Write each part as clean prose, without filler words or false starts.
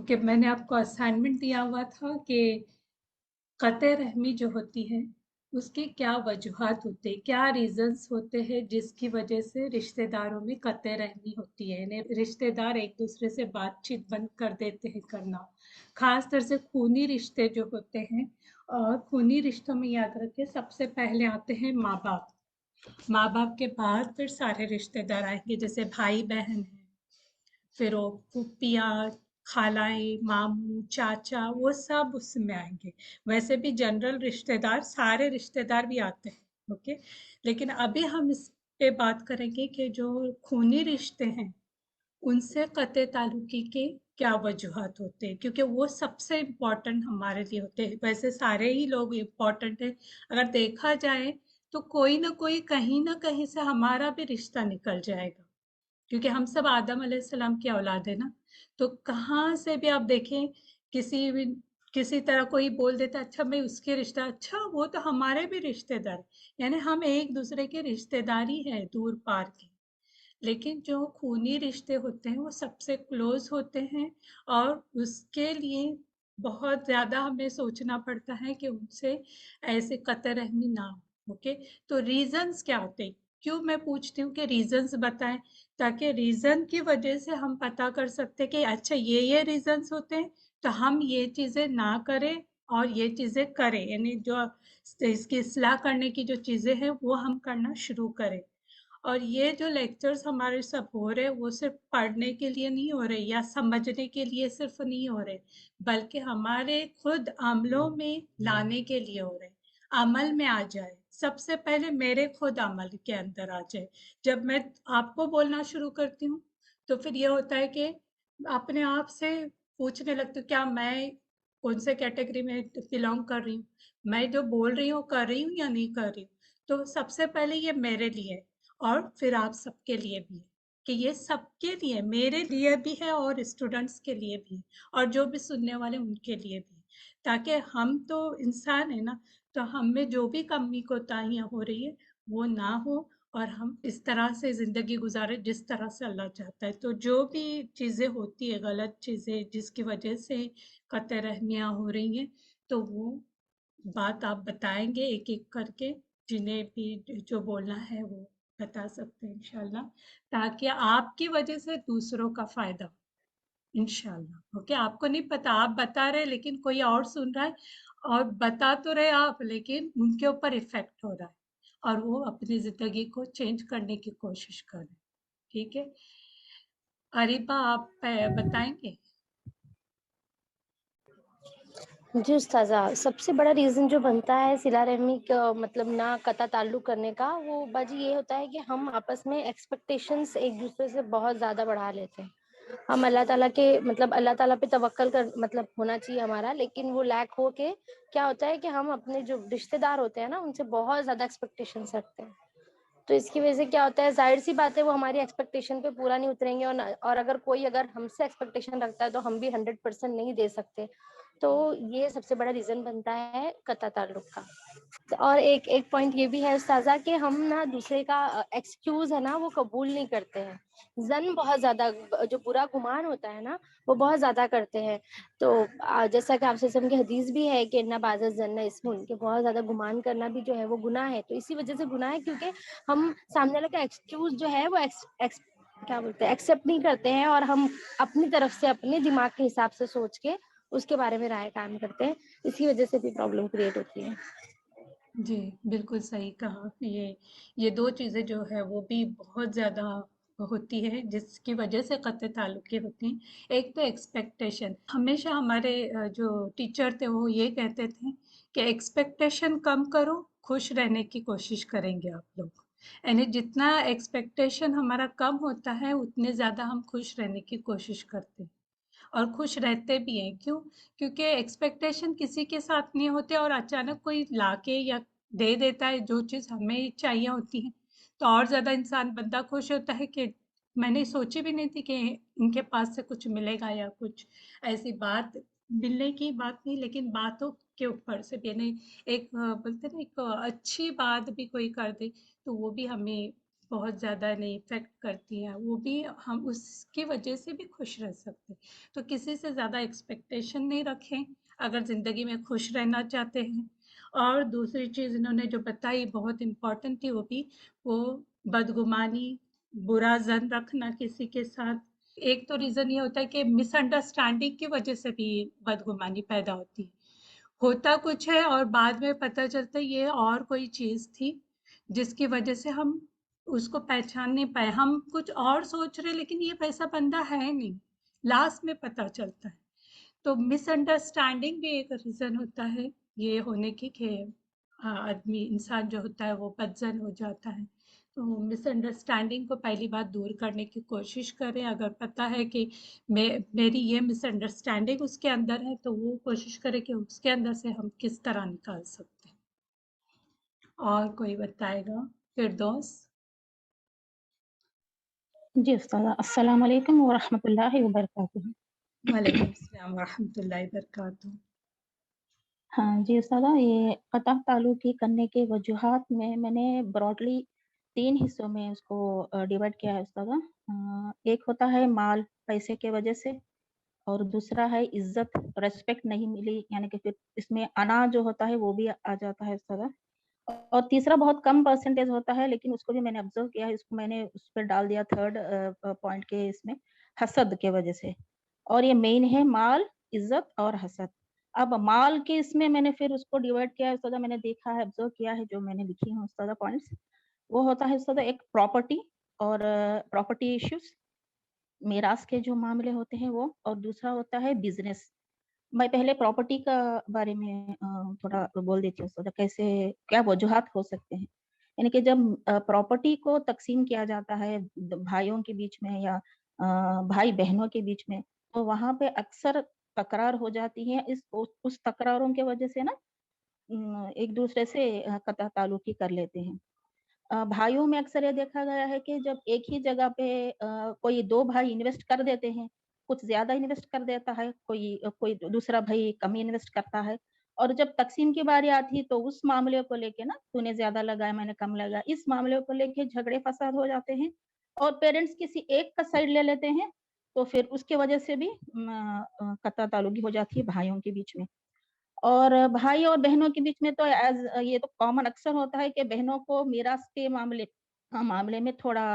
Okay, मैंने आपको assignment दिया हुआ था कि कतई रहमी जो होती है उसके क्या वजूहात होते हैं, क्या रीजंस होते हैं जिसकी वजह से रिश्तेदारों में कतई रहमी होती है, यानी रिश्तेदार एक दूसरे से बातचीत बंद कर देते हैं करना। खास तर से खूनी रिश्ते जो होते हैं, और खूनी रिश्तों में याद रखें सबसे पहले आते हैं माँ बाप। माँ बाप के बाद फिर सारे रिश्तेदार आएंगे, जैसे भाई बहन है, फिर वो फूफियाँ, खालाएँ, मामू, चाचा, वो सब उसमें आएँगे। वैसे भी जनरल रिश्तेदार, सारे रिश्तेदार भी आते हैं, ओके? लेकिन अभी हम इस पे बात करेंगे कि जो खूनी रिश्ते हैं, उनसे कतई ताल्लुकी के क्या वजूहात होते हैं, क्योंकि वो सबसे इम्पोर्टेंट हमारे लिए होते हैं। वैसे सारे ही लोग इम्पोर्टेंट हैं, अगर देखा जाए तो कोई ना कोई कहीं न कहीं से हमारा भी रिश्ता निकल जाएगा। क्योंकि हम सब आदम अलैहिस्सलाम की औलाद है ना। तो कहाँ से भी आप देखें, किसी भी किसी तरह कोई बोल देता अच्छा मैं उसके रिश्ता, अच्छा वो तो हमारे भी रिश्तेदार, यानी हम एक दूसरे के रिश्तेदार ही हैं दूर पार के। लेकिन जो खूनी रिश्ते होते हैं वो सबसे क्लोज होते हैं, और उसके लिए बहुत ज्यादा हमें सोचना पड़ता है कि उनसे ऐसे कतई रहमी ना हो। ओके, तो रीजंस क्या होते हैं, क्यों मैं पूछती हूँ कि रीजंस बताएं, ताकि रीजन की वजह से हम पता कर सकते हैं कि अच्छा ये रीजंस होते हैं, तो हम ये चीजें ना करें और ये चीजें करें, यानी जो इसकी इस्लाह करने की जो चीजें हैं वो हम करना शुरू करें। और ये जो लेक्चर्स हमारे सब हो रहे हैं वो सिर्फ पढ़ने के लिए नहीं हो रहे या समझने के लिए सिर्फ नहीं हो रहे, बल्कि हमारे खुद अमलों में लाने के लिए हो रहे, अमल में आ जाए। सबसे पहले मेरे खुद अमल के अंदर आ जाए। जब मैं आपको बोलना शुरू करती हूँ तो फिर ये होता है कि अपने आप से पूछने लगती हूँ क्या मैं कौन से कैटेगरी में बिलोंग कर रही हूँ, मैं जो बोल रही हूँ कर रही हूँ या नहीं कर रही हूँ। तो सबसे पहले ये मेरे लिए है, और फिर आप सबके लिए भी है, कि ये सबके लिए, मेरे लिए भी है और स्टूडेंट्स के लिए भी है, और जो भी सुनने वाले उनके लिए भी है। ताकि हम तो इंसान है ना, तो हम में जो भी कमी कोताहियां हो रही है वो ना हो, और हम इस तरह से जिंदगी गुजारे जिस तरह से अल्लाह चाहता है। तो जो भी चीजें होती है, गलत चीजें जिसकी वजह से कतई रहमियां हो रही हैं, तो वो बात आप बताएंगे एक एक करके, जिन्हें भी जो बोलना है वो बता सकते हैं इंशाल्लाह, ताकि आपकी वजह से दूसरों का फायदा हो इंशाल्लाह। ओके, आपको नहीं पता, आप बता रहे लेकिन कोई और सुन रहा है, और बता तो रहे आप लेकिन उनके ऊपर इफेक्ट हो रहा है, और वो अपनी जिंदगी को चेंज करने की कोशिश कर रहे हैं। ठीक है, अरीबा आप बताएंगे। जी उस्ताज़ा, सबसे बड़ा रीज़न जो बनता है सिला रहमी का मतलब ना कता ताल्लुक़ करने का, वो बाजी ये होता है कि हम आपस में एक्सपेक्टेशंस एक-दूसरे से बहुत ज़्यादा बढ़ा लेते हैं। हम अल्लाह ताला के मतलब अल्लाह ताला पे तवक्कल कर मतलब होना चाहिए हमारा, लेकिन वो लैक हो के क्या होता है कि हम अपने जो रिश्तेदार होते हैं ना, उनसे बहुत ज़्यादा एक्सपेक्टेशंस रखते हैं। तो इसकी वजह से क्या होता है, ज़ाहिर-सी बात है वो हमारी एक्सपेक्टेशन पे पूरा नहीं उतरेंगे और अगर हमसे एक्सपेक्टेशन रखता है तो हम भी 100% नहीं दे सकते। तो ये सबसे बड़ा रीज़न बनता है कता ताल्लुक़ का। और एक एक पॉइंट ये भी है उस्ताज़ा कि हम ना दूसरे का एक्सक्यूज़ है ना वो कबूल नहीं करते हैं। ज़न बहुत ज़्यादा जो बुरा गुमान होता है ना, वो बहुत ज़्यादा करते हैं। तो जैसा कि आप सल्लल्लाहु अलैहि वसल्लम की हदीस भी है कि इन्ना बाज़ ज़न्न इस्मुन, कि बहुत ज़्यादा गुमान करना भी जो है वो गुनाह है। तो इसी वज़ह से गुनाह है क्योंकि हम सामने वाले का एक्सक्यूज़ जो है वो एक्स एक्स क्या बोलते हैं एक्सेप्ट नहीं करते हैं, और हम अपनी तरफ से अपने दिमाग के हिसाब से सोच के उसके बारे में राय कायम करते हैं। इसी वज़ह से भी प्रॉब्लम क्रिएट होती है। जी, बिल्कुल सही कहा। ये 2 चीज़ें जो है वो भी बहुत ज़्यादा होती है जिसकी वजह से कत्ल ताल्लुक़ें होती हैं। एक तो एक्सपेक्टेशन, हमेशा हमारे जो टीचर थे वो ये कहते थे कि एक्सपेक्टेशन कम करो, खुश रहने की कोशिश करेंगे आप लोग। यानी जितना एक्सपेक्टेशन हमारा कम होता है उतने ज़्यादा हम खुश रहने की कोशिश करते हैं, और खुश रहते भी हैं। क्यों? क्योंकि एक्सपेक्टेशन किसी के साथ नहीं होते, और अचानक कोई लाके या दे देता है जो चीज़ हमें चाहिए होती है, तो और ज़्यादा इंसान बंदा खुश होता है कि मैंने सोची भी नहीं थी कि इनके पास से कुछ मिलेगा, या कुछ ऐसी बात, मिलने की बात नहीं लेकिन बातों के ऊपर से भी नहीं, एक बोलते हैं ना, एक अच्छी बात भी कोई कर दे तो वो भी हमें बहुत ज़्यादा नहीं इफ़ेक्ट करती हैं, वो भी हम उसकी वजह से भी खुश रह सकते हैं। तो किसी से ज़्यादा एक्सपेक्टेशन नहीं रखें, अगर ज़िंदगी में खुश रहना चाहते हैं। और दूसरी चीज़ इन्होंने जो बताई बहुत इम्पोर्टेंट थी वो भी, वो बदगुमानी, बुरा ज़न रखना किसी के साथ। एक तो रीज़न ये होता है कि मिसअंडरस्टैंडिंग की वजह से भी बदगुमानी पैदा होती है। होता कुछ है और बाद में पता चलता है ये और कोई चीज़ थी, जिसकी वजह से हम उसको पहचान नहीं पाए। हम कुछ और सोच रहे लेकिन ये वैसा बंदा है नहीं, लास्ट में पता चलता है। तो मिसअंडरस्टैंडिंग भी एक रीज़न होता है ये होने की कि आदमी इंसान जो होता है वो बदज़न हो जाता है। तो मिसअंडरस्टैंडिंग को पहली बात दूर करने की कोशिश करें। अगर पता है कि मेरी ये मिसअंडरस्टैंडिंग उसके अंदर है तो वो कोशिश करें कि उसके अंदर से हम किस तरह निकाल सकते हैं। और कोई बताएगा? फिरदौस। जी उस्ताद, अस्सलाम वालेकुम व रहमतुल्लाहि व बरकातुहू। वालेकुम अस्सलाम वरहमतुल्लाहि वबरकातुहू। हाँ जी उस्ताद, ये क़ता ताल्लुक़ी करने के वजूहात में मैंने ब्रॉडली 3 हिस्सों में उसको डिवाइड किया है उस्ताद। एक होता है माल, पैसे के वजह से, और दूसरा है इज़्ज़त, रिस्पेक्ट नहीं मिली, यानी कि फिर इसमें अना जो होता है वो भी आ जाता है उस्ताद। और तीसरा बहुत कम परसेंटेज होता है, लेकिन उसको भी मैंने ऑब्ज़र्व किया है, इसको मैंने उस पे डाल दिया थर्ड पॉइंट के इसमें, हसद के वजह से। और ये मेन है माल, इज़्ज़त और हसद। अब माल के इसमें मैंने फिर उसको डिवाइड किया है उस्ताद, मैंने देखा है, ऑब्ज़र्व किया है, जो मैंने लिखी हैं उस्ताद पॉइंट्स, वो होता है उस्ताद एक प्रॉपर्टी और प्रॉपर्टी इश्यूज़, मीरास के जो मामले होते हैं वो, और दूसरा होता है बिज़नेस। मैं पहले प्रॉपर्टी का बारे में थोड़ा बोल देती हूँ उस्ताद, कैसे क्या वजूहात हो सकते हैं। यानी कि जब प्रॉपर्टी को तक़सीम किया जाता है भाइयों के बीच में या भाई-बहनों के बीच में, तो वहाँ पे अक्सर तकरार हो जाती है। उस तकरारों की वजह से ना एक-दूसरे से क़ता ताल्लुक़ी कर लेते हैं। भाइयों में अक्सर ये देखा गया है कि जब एक ही जगह पे कोई 2 भाई इन्वेस्ट कर देते हैं, कुछ ज़्यादा इन्वेस्ट कर देता है, कोई दूसरा भाई कम इन्वेस्ट करता है, और जब तक़सीम की बारी आती है तो उस मामले को लेके ना, तूने ज़्यादा लगाया, मैंने कम लगाया, इस मामले को लेके झगड़े-फ़साद हो जाते हैं और पेरेंट्स किसी एक का साइड ले लेते हैं, तो फिर उसकी वजह से भी क़ता ताल्लुक़ी हो जाती है भाइयों के बीच में। और भाई और बहनों के बीच में तो ये तो कॉमन अक्सर होता है कि बहनों को मीरास के मामले में थोड़ा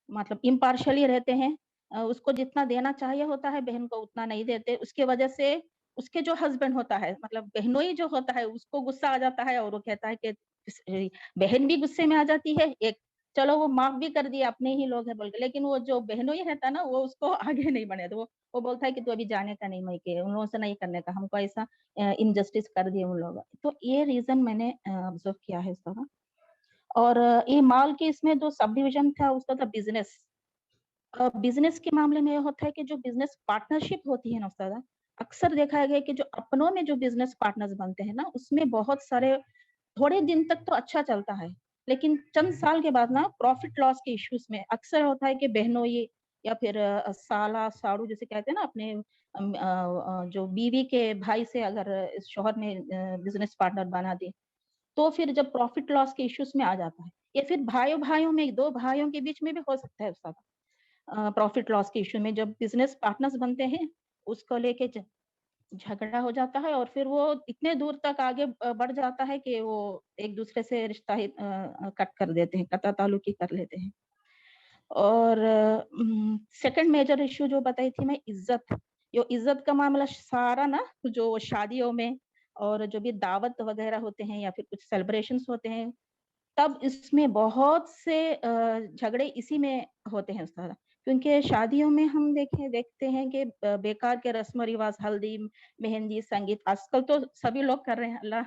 मतलब इम्पार्शियली रहते हैं। उसको जितना देना चाहिए होता है, बहन को उतना नहीं देते। उसकी वजह से उसके जो हस्बैंड होता है, मतलब बहनोई जो होता है, उसको गुस्सा आ जाता है और वो कहता है कि बहन भी गुस्से में आ जाती है। एक चलो वो माफ़ भी कर दिए, अपने ही लोग हैं बोल के, लेकिन वो जो बहनोई रहता है ना, वो उसको आगे नहीं बढ़ने देता। वो बोलता है कि तू अभी जाने का नहीं मायके, उन लोगों से नहीं करने का, हमको ऐसा इनजस्टिस कर दिए उन लोगों। तो ये रीज़न मैंने ऑब्ज़र्व किया है उसका। और ये माल के इसमें जो सब डिवीज़न था उसका था बिज़नेस। बिज़नेस के मामले में ये होता है कि जो बिज़नेस पार्टनरशिप होती है ना उस्ताद, अक्सर देखा गया है कि जो अपनों में जो बिज़नेस पार्टनर्स बनते हैं ना, उसमें बहुत सारे थोड़े दिन तक तो अच्छा चलता है, लेकिन चंद साल के बाद ना प्रॉफ़िट लॉस के इश्यूज़ में अक्सर होता है कि बहनोई या फिर साला-साड़ू जिसे कहते हैं ना, अपने जो बीवी के भाई से अगर शौहर ने बिज़नेस पार्टनर बना दी, तो फिर जब प्रॉफ़िट लॉस के इश्यूज़ में आ जाता है, या फिर भाइयों-भाइयों में 2 भाइयों के बीच में भी हो सकता है उस्ताद। प्रॉफ़िट लॉस के इश्यू में जब बिज़नेस पार्टनर्स बनते हैं, उसको लेके झगड़ा हो जाता है और फिर वो इतने दूर तक आगे बढ़ जाता है कि वो एक-दूसरे से रिश्ता ही कट कर देते हैं, क़ता ताल्लुक़ी कर लेते हैं। और सेकंड मेजर इश्यू जो बताई थी मैं, इज़्ज़त। यो इज़्ज़त का मामला सारा ना, जो शादियों में और जो भी दावत वग़ैरह होते हैं या फिर कुछ सेलिब्रेशंस होते हैं, तब इसमें बहुत से झगड़े इसी में होते हैं उस्ताद। क्योंकि शादियों में हम देखते हैं कि बेकार के रस्म-रिवाज़, हल्दी, मेहंदी, संगीत आजकल तो सभी लोग कर रहे हैं, अल्लाह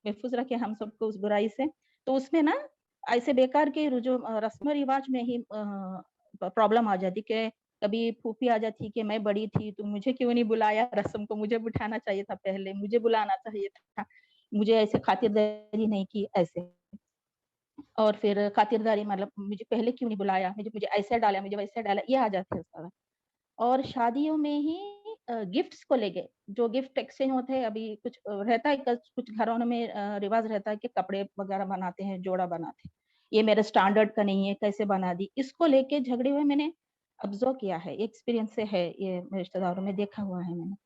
महफ़ूज़ रखे हम सबको उस बुराई से। तो उसमें ना ऐसे बेकार के जो रस्म-रिवाज़ में ही प्रॉब्लम आ जाती कि कभी फूफी आ जाती कि मैं बड़ी थी, तो मुझे क्यों नहीं बुलाया रस्म को, मुझे बिठाना चाहिए था पहले, मुझे बुलाना चाहिए था, मुझे ऐसे खातिरदारी नहीं की, ऐसे। और फिर खातिरदारी मतलब मुझे पहले क्यों नहीं बुलाया, मुझे मुझे ऐसे डाला, मुझे वैसे डाला, ये आ जाते हैं सारा। और शादियों में ही गिफ्ट्स को लेके जो गिफ्ट एक्सचेंज होते हैं, अभी कुछ रहता है, कुछ घरों में रिवाज रहता है कि कपड़े वगैरह बनाते हैं, जोड़ा बनाते हैं। ये मेरे स्टैंडर्ड का नहीं है, कैसे बना दी। इसको लेके झगड़े हुए मैंने ऑब्जर्व किया है, एक्सपीरियंस से है, ये मेरे रिश्तेदारों में देखा हुआ है मैंने।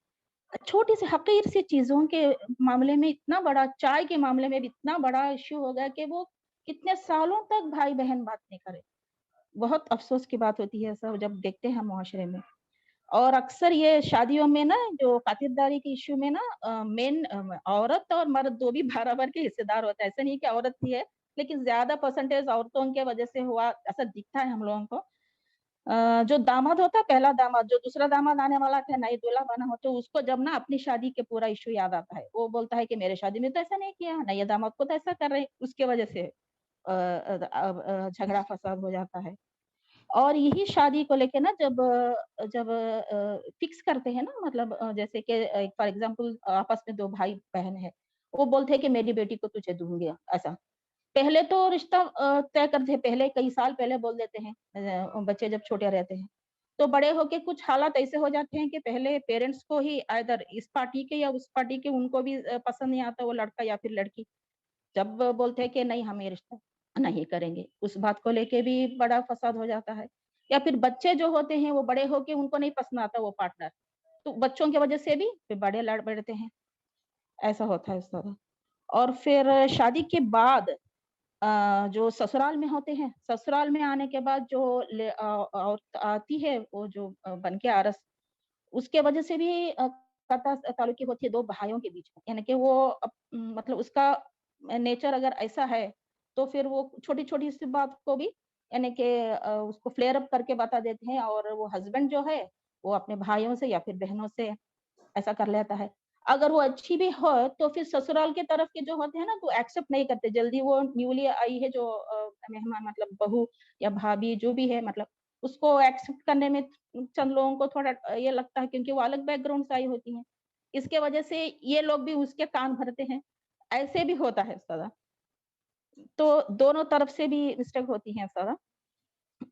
छोटी सी हकीर सी चीजों के मामले में इतना बड़ा, चाय के मामले में भी इतना बड़ा इश्यू हो गया कि वो कितने सालों तक भाई बहन बात नहीं करे। बहुत अफसोस की बात होती है सब जब देखते हैं मुआशरे में। और अक्सर ये शादियों में ना जो खातिरदारी के इश्यू में ना मेन औरत और मर्द दो भी बराबर के हिस्सेदार होता है। ऐसा नहीं कि औरत ही है, लेकिन ज्यादा परसेंटेज औरतों के वजह से हुआ ऐसा दिखता है हम लोगों को। जो दामाद होता है, पहला दामाद, जो दूसरा दामाद आने वाला था, नई दूल्हा बना हो, तो उसको जब ना अपनी शादी के पूरा इशू याद आता है, वो बोलता है कि मेरे शादी में तो ऐसा नहीं किया, नए दामाद को तो ऐसा कर रहे हैं। उसके वजह से झगड़ा फसाद हो जाता है। और यही शादी को लेके ना जब जब फिक्स करते हैं ना, मतलब जैसे कि फॉर एग्जांपल आपस में दो भाई बहन है, वो बोलते हैं कि मेरी बेटी को तुझे दूंगी, ऐसा। पहले तो रिश्ता तय करते हैं, पहले कई साल पहले बोल देते हैं, बच्चे जब छोटे रहते हैं। तो बड़े होके कुछ हालात ऐसे हो जाते हैं कि पहले पेरेंट्स को ही आइदर इस पार्टी के या उस पार्टी के, उनको भी पसंद नहीं आता वो लड़का या फिर लड़की। जब बोलते हैं कि नहीं हम ये रिश्ता नहीं करेंगे, उस बात को लेके भी बड़ा फसाद हो जाता है। या फिर बच्चे जो होते हैं वो बड़े होके उनको नहीं पसंद आता वो पार्टनर, तो बच्चों की वजह से भी फिर बड़े लड़ पड़ते हैं। ऐसा होता है इस तरह। और फिर शादी के बाद जो ससुराल में होते हैं, ससुराल में आने के बाद जो औरत आती है, वो जो बन के आरस, उसके वजह से भी कता ताल्लुकी होती है दो भाइयों के बीच में। यानी कि वो मतलब उसका नेचर अगर ऐसा है, तो फिर वो छोटी-छोटी सी बात को भी यानी कि उसको फ्लेयर अप करके बता देते हैं, और वो हस्बैंड जो है, वो अपने भाइयों से या फिर बहनों से ऐसा कर लेता है। अगर वो अच्छी भी हो, तो फिर ससुराल के तरफ के जो होते हैं ना, तो एक्सेप्ट नहीं करते जल्दी। वो न्यूली आई है जो मेहमान, मतलब बहू या भाभी जो भी है, मतलब उसको एक्सेप्ट करने में चंद लोगों को थोड़ा ये लगता है, क्योंकि वो अलग बैकग्राउंड से आई होती हैं। इसके वजह से ये लोग भी उसके कान भरते हैं। ऐसे भी होता है सदा। तो दोनों तरफ से भी मिस्टेक होती है सदा।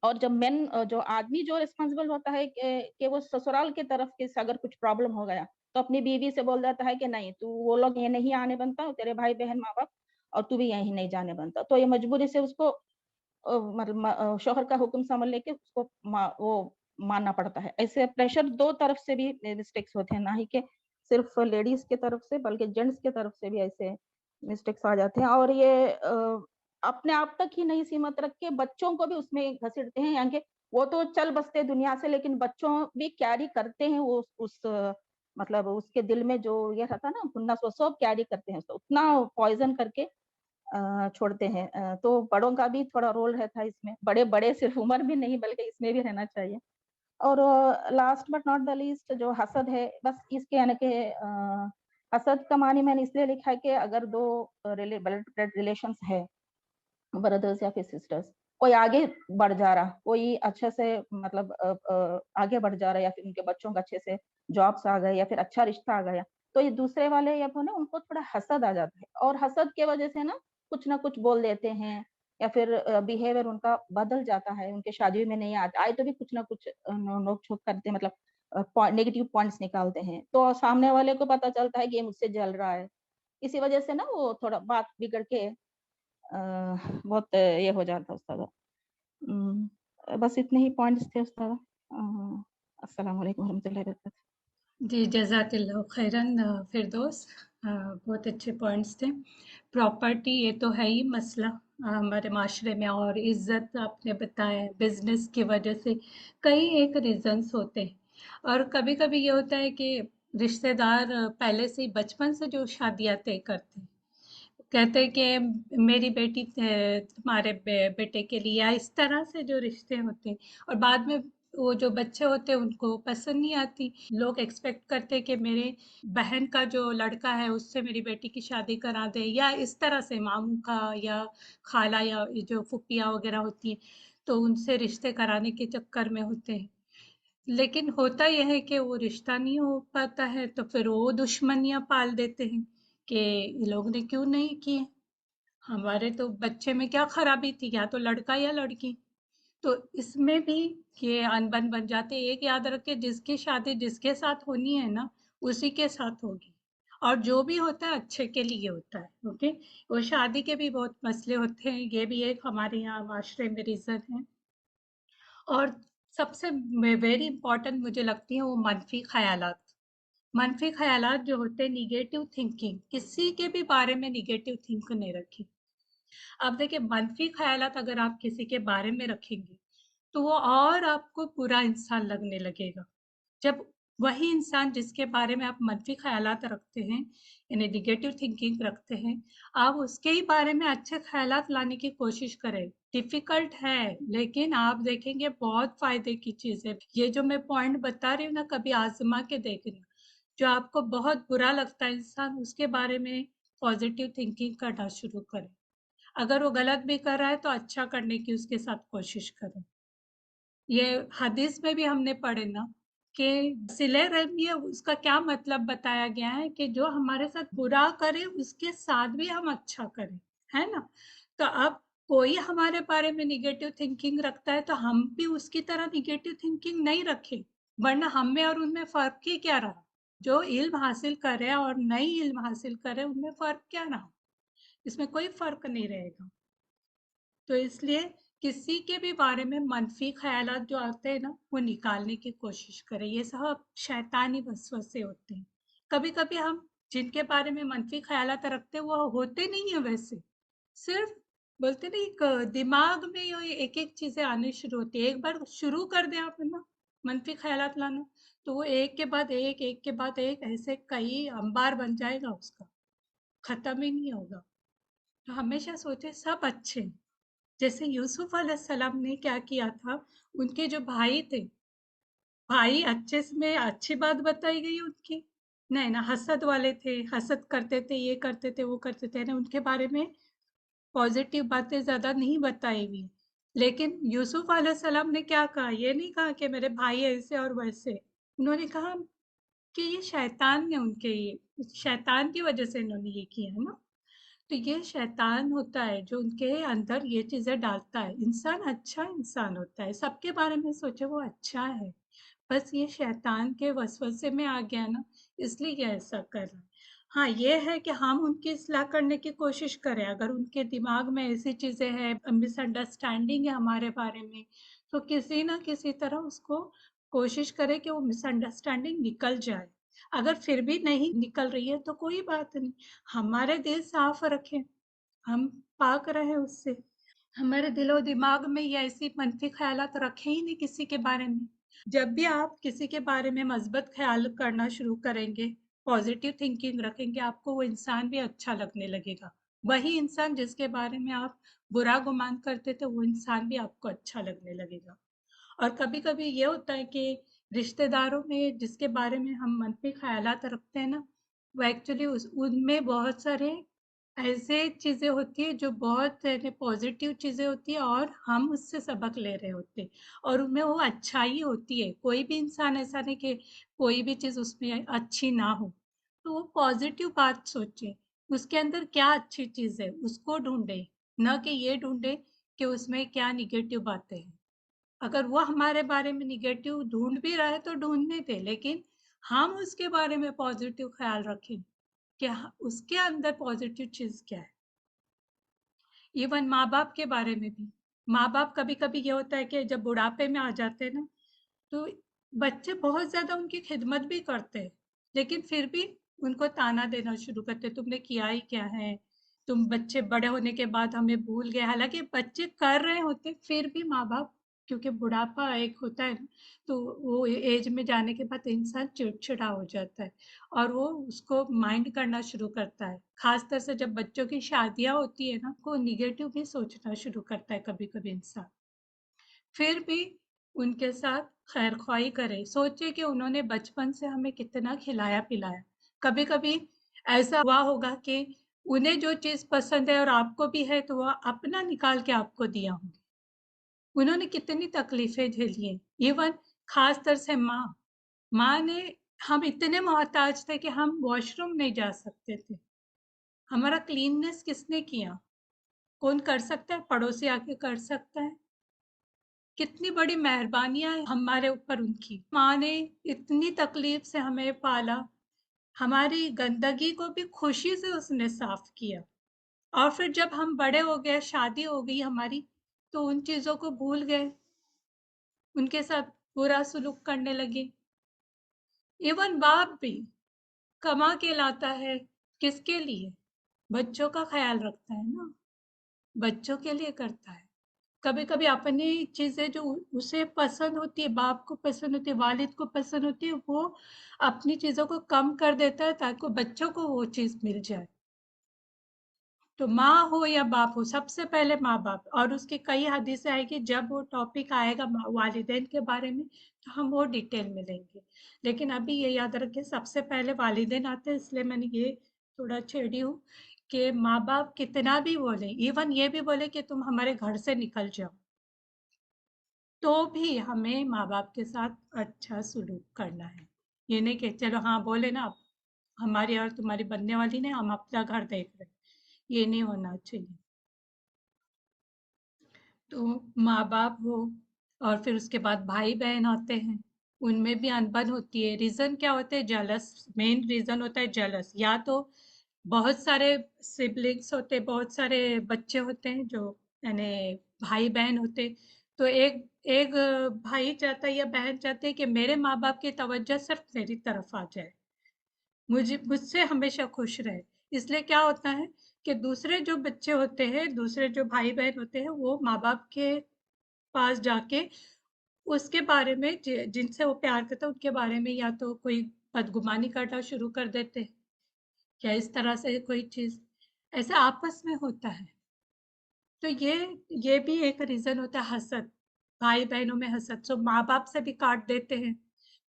और जब मेन जो आदमी जो रिस्पॉन्सिबल होता है कि वो ससुराल की तरफ के से अगर कुछ प्रॉब्लम हो गया, तो अपनी बीवी से बोल देता है कि नहीं तू, वो लोग ये नहीं आने बनता, तेरे भाई बहन माँ बाप, और तू भी यहीं नहीं जाने बनता। तो ये मजबूरी से उसको मतलब शौहर का हुक्म समझ लेके उसको वो मानना पड़ता है। ऐसे प्रेशर दो तरफ से भी मिस्टेक्स होते हैं, ना ही कि सिर्फ लेडीज की तरफ से, बल्कि जेंट्स की तरफ से भी ऐसे मिस्टेक्स आ जाते हैं। और ये अपने आप तक ही नहीं सीमित रख के बच्चों को भी उसमें घसीटते हैं। यानी कि वो तो चल बसते दुनिया से, लेकिन बच्चों भी कैरी करते हैं वो उस मतलब उसके दिल में जो ये रहता है ना खुन्नस, वो सब कैरी करते हैं, तो उतना पॉइजन करके छोड़ते हैं। तो बड़ों का भी थोड़ा रोल रहता है इसमें। बड़े बड़े सिर्फ उम्र भी नहीं, बल्कि इसमें भी रहना चाहिए। और last but not the least जो हसद है, बस इसके यानी कि हसद का मानी मैंने इसलिए लिखा है कि अगर दो ब्लड रिलेशंस है, ब्रदर्स या फिर सिस्टर्स, कोई आगे बढ़ जा रहा, कोई अच्छे से मतलब आगे बढ़ जा रहा है, या फिर उनके बच्चों का अच्छे से जॉब्स आ गए, या फिर अच्छा रिश्ता आ गया, तो ये दूसरे वाले या फिर ना उनको थोड़ा हसद आ जाता है, और हसद के वजह से ना कुछ बोल देते हैं, या फिर बिहेवियर उनका बदल जाता है। उनके शादी में नहीं आए तो भी कुछ ना कुछ नोक झोंक करते हैं, मतलब नेगेटिव पॉइंट्स निकालते हैं, तो सामने वाले को पता चलता है कि ये मुझसे जल रहा है। इसी वजह से ना वो थोड़ा बात बिगड़ के बहुत ये हो जाता उस्ताद। बस इतने ही पॉइंट्स थे उस्ताद। अस्सलाम वालेकुम रहमतुल्लाहि वबरकातुहू। जी, जज़ाकल्लाह खैरन फिरदौस। बहुत अच्छे पॉइंट्स थे। प्रॉपर्टी ये तो है ही मसला हमारे माशरे में, और इज़्ज़त आपने बताया, बिज़नेस की वजह से कई एक रीज़न्स होते हैं। और कभी-कभी ये होता है कि रिश्तेदार पहले से ही बचपन से जो शादियाँ तय करते हैं, कहते हैं कि मेरी बेटी तुम्हारे बेटे के लिए, या इस तरह से जो रिश्ते होते हैं, और बाद में वो जो बच्चे होते हैं उनको पसंद नहीं आती। लोग एक्सपेक्ट करते हैं कि मेरे बहन का जो लड़का है उससे मेरी बेटी की शादी करा दे, या इस तरह से मामू का या खाला या ये जो फुफिया वगैरह होती हैं, तो उनसे रिश्ते कराने के चक्कर में होते हैं। लेकिन होता यह है कि वो रिश्ता नहीं हो पाता है, तो फिर वो दुश्मनियां पाल देते हैं कि ये लोग ने क्यों नहीं किए, हमारे तो बच्चे में क्या खराबी थी, या तो लड़का या लड़की। तो इसमें भी ये अनबन बन जाते। एक याद रखे, जिसकी शादी जिसके साथ होनी है ना, उसी के साथ होगी। اور جو بھی ہوता ہے اچھے کے لیے ہوتا ہے. اوکے. وہ شادی کے بھی بہت مسئلے ہوتے ہیں، یہ بھی ایک ہمارے یہاں معاشرے میں ریزن ہے. اور سب سے ویری امپورٹنٹ مجھے لگتی ہے وہ منفی خیالات. منفی خیالات جو ہوتے ہیں، نیگیٹو تھنکنگ، کسی کے بھی بارے میں نیگیٹو تھنک نہیں رکھی. اب دیکھیں، منفی خیالات اگر آپ کسی کے بارے میں رکھیں گے تو وہ اور آپ کو برا انسان لگنے لگے گا. جب وہی انسان جس کے بارے میں آپ منفی خیالات رکھتے ہیں، یعنی نیگیٹو تھنکنگ رکھتے ہیں، آپ اس کے ہی بارے میں اچھے خیالات لانے کی کوشش کریں. ڈیفیکلٹ ہے، لیکن آپ دیکھیں گے بہت فائدے کی چیز ہے. یہ جو میں پوائنٹ بتا رہی ہوں نا، کبھی آزما کے دیکھنا. جو آپ کو بہت برا لگتا ہے انسان، اس کے بارے میں پازیٹیو تھنکنگ کرنا شروع کریں. اگر وہ غلط بھی کر رہا ہے تو اچھا کرنے کی اس کے ساتھ کوشش کریں. یہ حدیث میں بھی ہم نے پڑھے نا کہ صلہ رحمی ہے، اس کا کیا مطلب بتایا گیا ہے کہ جو ہمارے ساتھ برا کرے اس کے ساتھ بھی ہم اچھا کریں، ہے نا. تو اب کوئی ہمارے بارے میں نیگیٹو تھنکنگ رکھتا ہے تو ہم بھی اس کی طرح نیگیٹو تھنکنگ نہیں رکھیں، ورنہ ہم میں اور ان میں فرق ہی کیا رہا. جو علم حاصل کرے اور نئی علم حاصل کرے ان میں فرق کیا رہا. اس میں کوئی فرق نہیں رہے گا. تو اس لیے کسی کے بھی بارے میں منفی خیالات جو آتے ہیں نا، وہ نکالنے کی کوشش کریں. یہ سب شیطانی وسوسے ہوتے ہیں. کبھی کبھی ہم جن کے بارے میں منفی خیالات رکھتے ہیں وہ ہوتے نہیں ہیں ویسے، صرف بولتے نہیں دماغ میں یہ ایک ایک چیزیں آنے شروع ہوتی ہیں. ایک بار شروع کر دیں آپ نا منفی خیالات لانا، تو وہ ایک کے بعد ایک، ایک کے بعد ایک، ایسے کئی انبار بن جائے گا، اس کا ختم ہی نہیں ہوگا. تو ہمیشہ سوچے سب اچھے ہیں. جیسے یوسف علیہ السلام نے کیا کیا تھا، ان کے جو بھائی تھے، بھائی اچھے میں اچھی بات بتائی گئی ان کی نہیں نا، حسد والے تھے، حسد کرتے تھے، یہ کرتے تھے، وہ کرتے تھے نا. ان کے بارے میں پازیٹیو باتیں زیادہ نہیں بتائی ہوئی. لیکن یوسف علیہ السلام نے کیا کہا، یہ نہیں کہا کہ میرے بھائی ایسے اور ویسے. انہوں نے کہا کہ یہ شیطان نے ان کے، شیطان کی وجہ سے انہوں نے یہ کیا ہے نا. تو یہ شیطان ہوتا ہے جو ان کے اندر یہ چیزیں ڈالتا ہے. انسان اچھا انسان ہوتا ہے، سب کے بارے میں سوچے وہ اچھا ہے، بس یہ شیطان کے وسوسے میں آ گیا نا، اس لیے یہ ایسا کر رہا ہے. ہاں یہ ہے کہ ہم ان کی اصلاح کرنے کی کوشش کریں. اگر ان کے دماغ میں ایسی چیزیں ہیں، مس انڈرسٹینڈنگ ہے ہمارے بارے میں، تو کسی نہ کسی طرح اس کو کوشش کرے کہ وہ مس انڈرسٹینڈنگ نکل جائے. اگر پھر بھی نہیں نکل رہی ہے تو کوئی بات نہیں، ہمارے دل صاف رکھیں، ہم پاک رہیں اس سے. ہمارے دل و دماغ میں یہ ایسی منفی خیالات رکھیں ہی نہیں کسی کے بارے میں. جب بھی آپ کسی کے بارے میں مثبت خیال کرنا شروع کریں گے، پازیٹیو تھنکنگ رکھیں گے، آپ کو وہ انسان بھی اچھا لگنے لگے گا. وہی انسان جس کے بارے میں آپ برا گمان کرتے تھے، وہ انسان بھی آپ کو اچھا لگنے لگے گا. اور کبھی کبھی یہ ہوتا ہے کہ رشتہ داروں میں جس کے بارے میں ہم منفی خیالات رکھتے ہیں نا، وہ ایکچولی ان میں بہت سارے ایسے چیزیں ہوتی ہے جو بہت پازیٹیو چیزیں ہوتی ہے، اور ہم اس سے سبق لے رہے ہوتے ہیں، اور ان میں وہ اچھائی ہوتی ہے. کوئی بھی انسان ایسا نہیں کہ کوئی بھی چیز اس میں اچھی نہ ہو. تو وہ پازیٹیو بات سوچے، اس کے اندر کیا اچھی چیز ہے اس کو ڈھونڈے، نہ کہ یہ ڈھونڈے کہ اس میں کیا نگیٹو باتیں ہیں. اگر وہ ہمارے بارے میں نگیٹو ڈھونڈ بھی رہا ہے تو ڈھونڈنے دے، لیکن ہم اس کے بارے میں پازیٹیو خیال رکھیں کہ اس کے اندر پازیٹیو چیز کیا ہے. ایون ماں باپ کے بارے میں بھی، ماں باپ کبھی کبھی یہ ہوتا ہے کہ جب بڑھاپے میں آ جاتے ہیں نا، تو بچے بہت زیادہ ان کی خدمت بھی کرتے ہیں، لیکن پھر بھی ان کو تانا دینا شروع کرتے، تم نے کیا ہی کیا ہے، تم بچے بڑے ہونے کے بعد ہمیں بھول گئے. حالانکہ بچے کر رہے ہوتے، پھر بھی ماں باپ، کیونکہ بڑھاپا ایک ہوتا ہے نا، تو وہ ایج میں جانے کے بعد انسان چڑچڑا ہو جاتا ہے اور وہ اس کو مائنڈ کرنا شروع کرتا ہے. خاص طور سے جب بچوں کی شادیاں ہوتی ہے نا، کو نیگیٹو بھی سوچنا شروع کرتا ہے کبھی کبھی انسان. پھر بھی ان کے ساتھ خیر خواہی کرے، سوچے کہ انہوں نے بچپن سے ہمیں کتنا کھلایا پلایا. کبھی کبھی ایسا ہوا ہوگا کہ انہیں جو چیز پسند ہے اور آپ کو بھی ہے تو وہ اپنا نکال کے آپ کو دیا ہوں گے. انہوں نے کتنی تکلیفیں جھیلی ہیں. ایون خاص طور سے ماں نے، ہم اتنے محتاج تھے کہ ہم واش روم نہیں جا سکتے تھے. ہمارا کلیننس کس نے کیا؟ کون کر سکتا ہے؟ پڑوسی آ کے کر سکتا ہے. کتنی بڑی مہربانیاں ہمارے اوپر ان کی. ماں نے اتنی تکلیف سے ہمیں پالا، हमारी गंदगी को भी खुशी से उसने साफ किया। और फिर जब हम बड़े हो गए, शादी हो गई हमारी, तो उन चीजों को भूल गए, उनके साथ बुरा सलूक करने लगे। इवन बाप भी कमा के लाता है, किसके लिए? बच्चों का ख्याल रखता है ना, बच्चों के लिए करता है। कभी कभी अपनी चीजें जो उसे पसंद होती है, बाप को पसंद होती है, वालिद को पसंद होती है, वो अपनी चीजों को कम कर देता है ताकि बच्चों को वो चीज मिल जाए। तो माँ हो या बाप हो, सबसे पहले माँ बाप। और उसकी कई हदीसें आएगी, जब वो टॉपिक आएगा वालिदैन के बारे में तो हम वो डिटेल में लेंगे। लेकिन अभी ये याद रखें, सबसे पहले वालिदैन आते हैं, इसलिए मैंने ये थोड़ा छेड़ी हूँ कि माँ बाप कितना भी बोले, इवन ये भी बोले कि तुम हमारे घर से निकल जाओ, तो भी हमें माँ बाप के साथ अच्छा सलूक करना है। ये नहीं कि चलो हाँ बोले ना, अब हमारी और तुम्हारी बनने वाली ने, हम अपना घर देख रहे, ये नहीं होना चाहिए। तो माँ बाप हो, और फिर उसके बाद भाई बहन आते हैं, उनमें भी अनबन होती है। रीजन क्या होते हैं? जलस। मेन रीजन होता है जलस। या तो बहुत सारे सिबलिंग्स होते, बहुत सारे बच्चे होते हैं जो, यानी भाई बहन होते, तो एक एक भाई चाहता है या बहन चाहते है कि मेरे माँ बाप की तवज्जो सिर्फ मेरी तरफ आ जाए, मुझसे हमेशा खुश रहे। इसलिए क्या होता है कि दूसरे जो बच्चे होते हैं, दूसरे जो भाई बहन होते हैं, वो माँ बाप के पास जाके उसके बारे में, जिनसे वो प्यार करता है उनके बारे में या तो कोई बदगुमानी करना शुरू कर देते हैं, या इस तरह से कोई चीज ऐसे आपस में होता है। तो ये भी एक रीजन होता है, हसद। भाई बहनों में हसद, सो माँ बाप से भी काट देते हैं।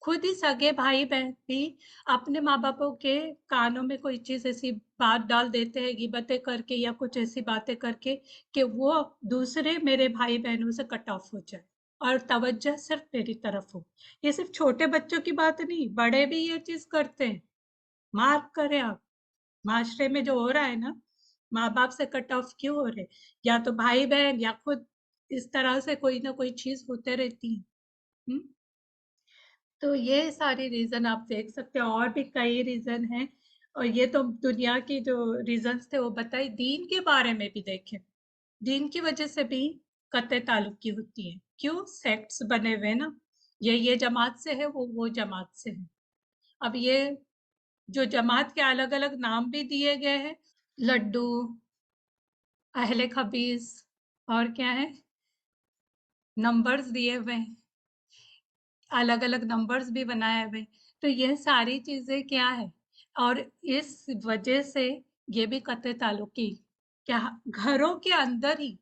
खुद ही सगे भाई बहन भी अपने माँ बापों के कानों में कोई चीज ऐसी बात डाल देते हैं, गिबतें करके या कुछ ऐसी बातें करके, कि वो दूसरे मेरे भाई बहनों से कट ऑफ हो जाए और तवज्जो सिर्फ मेरी तरफ हो। ये सिर्फ छोटे बच्चों की बात नहीं, बड़े भी ये चीज करते हैं। मार्क करें आप, माशरे में जो हो रहा है ना, माँ बाप से कट ऑफ क्यों हो रहे? या तो भाई बहन या खुद, इस तरह से कोई ना कोई चीज होते रहती है। हम्म? तो ये सारे रीजन आप देख सकते हैं, और भी कई रीजन हैं। और ये तो दुनिया की जो रीजंस थे वो बताई, दीन के बारे में भी देखें। दीन की वजह से भी कत्ते ताल्लुक की होती है। क्यों? सेक्ट्स बने हुए ना, ये जमात से है, वो जमात से है। अब ये जो जमात के अलग अलग नाम भी दिए गए हैं, लड्डू, अहले खबीस, और क्या है, नंबर्स दिए हुए हैं, अलग अलग नंबर्स भी बनाए हुए। तो यह सारी चीजें क्या है? और इस वजह से ये भी कत्ते ताल्लुकी, क्या घरों के अंदर ही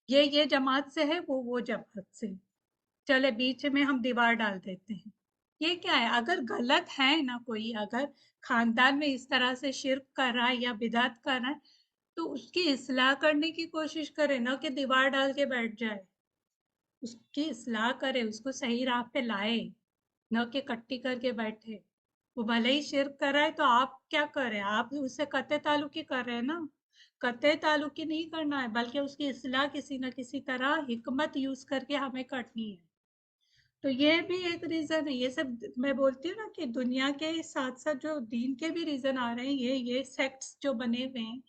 ये जमात से है, वो जमात से है। चले बीच में हम दीवार डाल देते हैं। ये क्या है? अगर गलत है ना कोई, अगर खानदान में इस तरह से शिर्क कर रहा है या बिदात कर रहा है, तो उसकी इस्लाह करने की कोशिश करे, ना कि दीवार डाल के बैठ जाए। उसकी इस्लाह करे, उसको सही राह पे लाए, न कि कट्टी करके बैठे। वो भले ही शिर्क कर रहा है, तो आप क्या कर रहे हैं? आप उससे कत्ते ताल्लुकी कर रहे हैं ना। कत्ते ताल्लुकी नहीं करना है, बल्कि उसकी इस्लाह किसी न किसी तरह हिकमत यूज करके हमें करनी है। तो ये भी एक रीजन है। ये सब मैं बोलती हूँ ना कि दुनिया के साथ साथ जो दीन के भी रीजन आ रहे हैं, ये सेक्ट्स जो बने हुए हैं,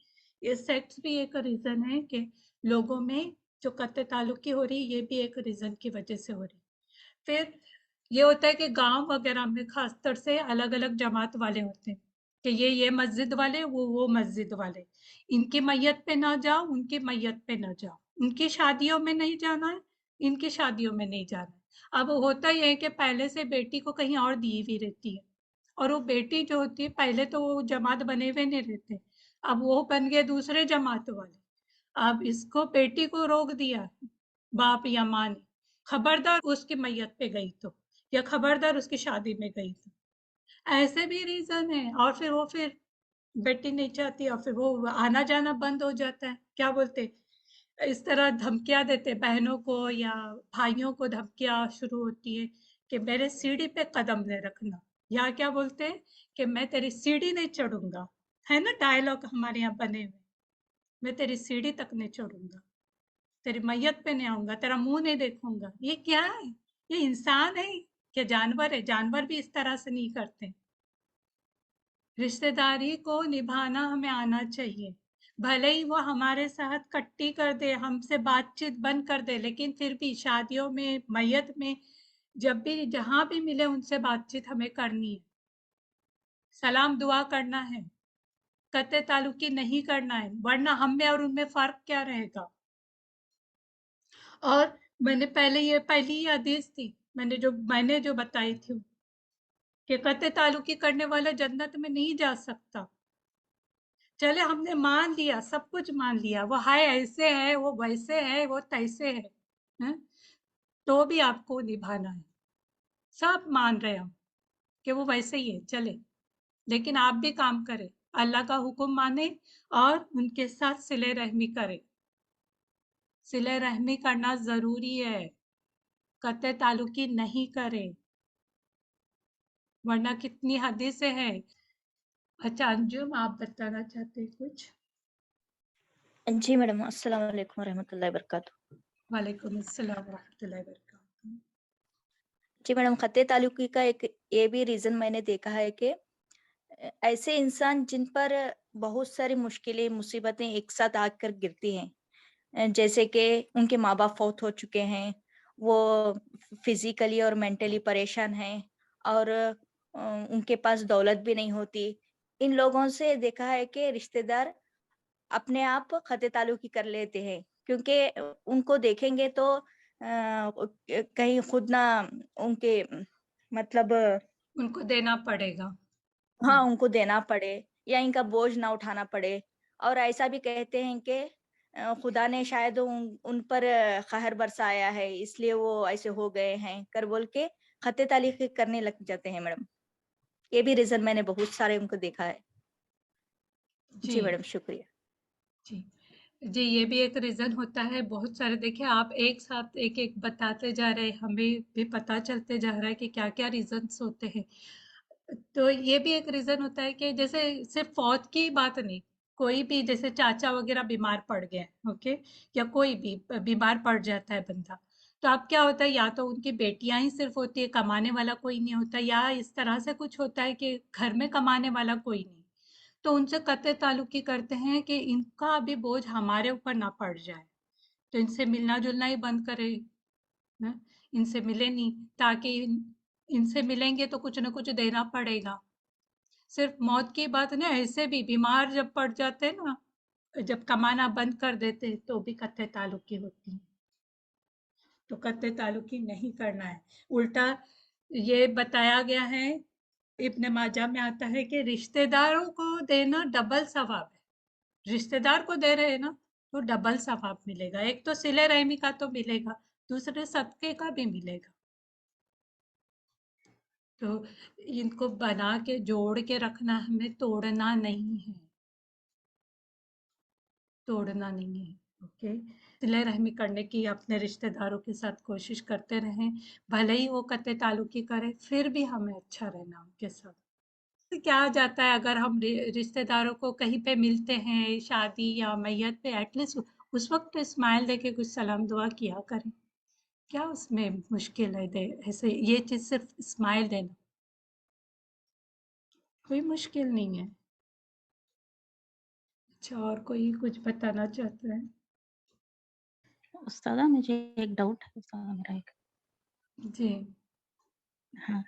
ये सेक्ट्स भी एक रीजन है कि लोगों में जो कत्ते ताल्लुकी हो रही है, ये भी एक रीजन की वजह से हो रही है। फिर ये होता है कि गांव वगैरह में खासतर से अलग अलग जमात वाले होते हैं, कि ये मस्जिद वाले, वो मस्जिद वाले, इनकी मैयत पे ना जाओ, उनकी मैयत पे ना जाओ, उनकी शादियों में नहीं जाना है, इनकी शादियों में नहीं जाना है। अब होता ही है कि पहले से बेटी को कहीं और दी हुई रहती है, और वो बेटी जो होती है, पहले तो वो जमात बने हुए नहीं रहते, अब वो बन गए दूसरे जमात वाले। अब इसको बेटी को रोक दिया बाप या माँ ने, खबरदार उसकी मैयत पे गई तो, या खबरदार उसकी शादी में गई तो। ऐसे भी रीजन है। और फिर बेटी नहीं चाहती, और फिर वो आना जाना बंद हो जाता है। क्या बोलते, इस तरह धमकियां देते बहनों को या भाइयों को, धमकियां शुरू होती है कि मेरे सीढ़ी पे कदम न रखना, या क्या बोलते हैं कि मैं तेरी सीढ़ी नहीं चढ़ूंगा। है ना डायलॉग हमारे यहाँ बने हुए, मैं तेरी सीढ़ी तक नहीं चढ़ूंगा, तेरी मैयत पे नहीं आऊंगा, तेरा मुंह नहीं देखूंगा। ये क्या है? ये इंसान है क्या जानवर है? जानवर भी इस तरह से नहीं करते। رشتے داری کو نبھانا ہمیں آنا چاہیے، بھلے ہی وہ ہمارے ساتھ کٹی کر دے، ہم سے بات چیت بند کر دے، لیکن پھر بھی شادیوں میں، میت میں، جب بھی جہاں بھی ملے ان سے بات چیت ہمیں کرنی ہے، سلام دعا کرنا ہے، قطع تعلقی نہیں کرنا ہے، ورنہ ہم میں اور ان میں فرق کیا رہے گا۔ اور میں نے پہلی ہی حدیث تھی میں نے جو بتائی تھی کہ قطع تعلقی کرنے والا جنت میں نہیں جا سکتا۔ چلے ہم نے مان لیا، سب کچھ مان لیا، وہ ہے ایسے ہے، وہ ویسے ہے، وہ تیسے ہے، ہاں؟ تو بھی آپ کو نبھانا ہے، سب مان رہے ہم کہ وہ ویسے ہی ہے، چلے، لیکن آپ بھی کام کریں، اللہ کا حکم مانے اور ان کے ساتھ صلہ رحمی کرے۔ صلہ رحمی کرنا ضروری ہے، قطع تعلقی نہیں کرے، ورنہ کتنی حدیثیں ہیں۔ اچھا انجم، آپ بتانا چاہتے ہیں کچھ؟ جی میڈم، السلام علیکم ورحمۃ اللہ وبرکاتہ۔ وعلیکم السلام ورحمۃ اللہ وبرکاتہ۔ جی میڈم، قطع تعلقی کا ایک یہ بھی ریزن میں نے دیکھا ہے کہ ایسے انسان جن پر بہت ساری مشکلیں، مصیبتیں ایک ساتھ آ کر گرتی ہیں، جیسے کہ ان کے ماں باپ فوت ہو چکے ہیں، وہ فزیکلی اور مینٹلی پریشان ہیں، اور ان کے پاس دولت بھی نہیں ہوتی، ان لوگوں سے دیکھا ہے کہ رشتے دار اپنے آپ قطع تعلقی کر لیتے ہیں، کیونکہ ان کو دیکھیں گے تو کہیں خود نہ ان کے مطلب ان کو دینا پڑے گا، ہاں ان کو دینا پڑے یا ان کا بوجھ نہ اٹھانا پڑے، اور ایسا بھی کہتے ہیں کہ خدا نے شاید ان پر قہر برسایا ہے، اس لیے وہ ایسے ہو گئے ہیں کر بول کے قطع تعلقی کرنے لگ جاتے ہیں میڈم۔ یہ بھی ریزن میں نے بہت سارے ان کو دیکھا ہے۔ جی میڈم، شکریہ۔ جی جی، یہ بھی ایک ریزن ہوتا ہے، بہت سارے دیکھیں آپ ایک ساتھ ایک ایک بتاتے جا رہے، ہمیں بھی پتا چلتے جا رہا ہے کہ کیا کیا ریزنس ہوتے ہیں۔ تو یہ بھی ایک ریزن ہوتا ہے کہ جیسے صرف فوت کی بات نہیں، کوئی بھی جیسے چاچا وغیرہ بیمار پڑ گئے، اوکے، یا کوئی بھی بیمار پڑ جاتا ہے بندہ، تو اب کیا ہوتا ہے، یا تو ان کی بیٹیاں ہی صرف ہوتی ہے، کمانے والا کوئی نہیں ہوتا، یا اس طرح سے کچھ ہوتا ہے کہ گھر میں کمانے والا کوئی نہیں، تو ان سے قطع تعلقی کرتے ہیں کہ ان کا بھی بوجھ ہمارے اوپر نہ پڑ جائے، تو ان سے ملنا جلنا ہی بند کرے، ان سے ملے نہیں، تاکہ ان سے ملیں گے تو کچھ نہ کچھ دینا پڑے گا۔ صرف موت کی بات نہیں، ایسے بھی بیمار جب پڑ جاتے نا، جب کمانا بند کر دیتے تو بھی قطع تعلقی ہوتی ہے، تو قطع تعلقی نہیں کرنا ہے۔ الٹا یہ بتایا گیا ہے، ابن ماجہ میں آتا ہے کہ رشتہ داروں کو دینا ڈبل ثواب ہے، رشتہ دار کو دے رہے ہیں نا تو ڈبل ثواب ملے گا، ایک تو صلہ رحمی کا تو ملے گا، دوسرے صدقے کا بھی ملے گا۔ تو ان کو بنا کے جوڑ کے رکھنا، ہمیں توڑنا نہیں ہے، توڑنا نہیں ہے، اوکے۔ صلہ رحمی کرنے کی اپنے رشتہ داروں کے ساتھ کوشش کرتے رہیں، بھلے ہی وہ قطع تعلقی کرے، پھر بھی ہمیں اچھا رہنا ان کے ساتھ۔ کیا جاتا ہے اگر ہم رشتہ داروں کو کہیں پہ ملتے ہیں، شادی یا میت پہ، ایٹ لیسٹ اس وقت تو اسمائل دے کے کچھ سلام دعا کیا کریں، کیا اس میں مشکل ہے؟ ایسے یہ چیز صرف اسمائل دینا کوئی مشکل نہیں ہے۔ اچھا، اور کوئی کچھ بتانا چاہتا ہے؟ استاذہ مجھے ایک ڈاؤٹ ہے استاذہ میرا ایک۔ جی ہاں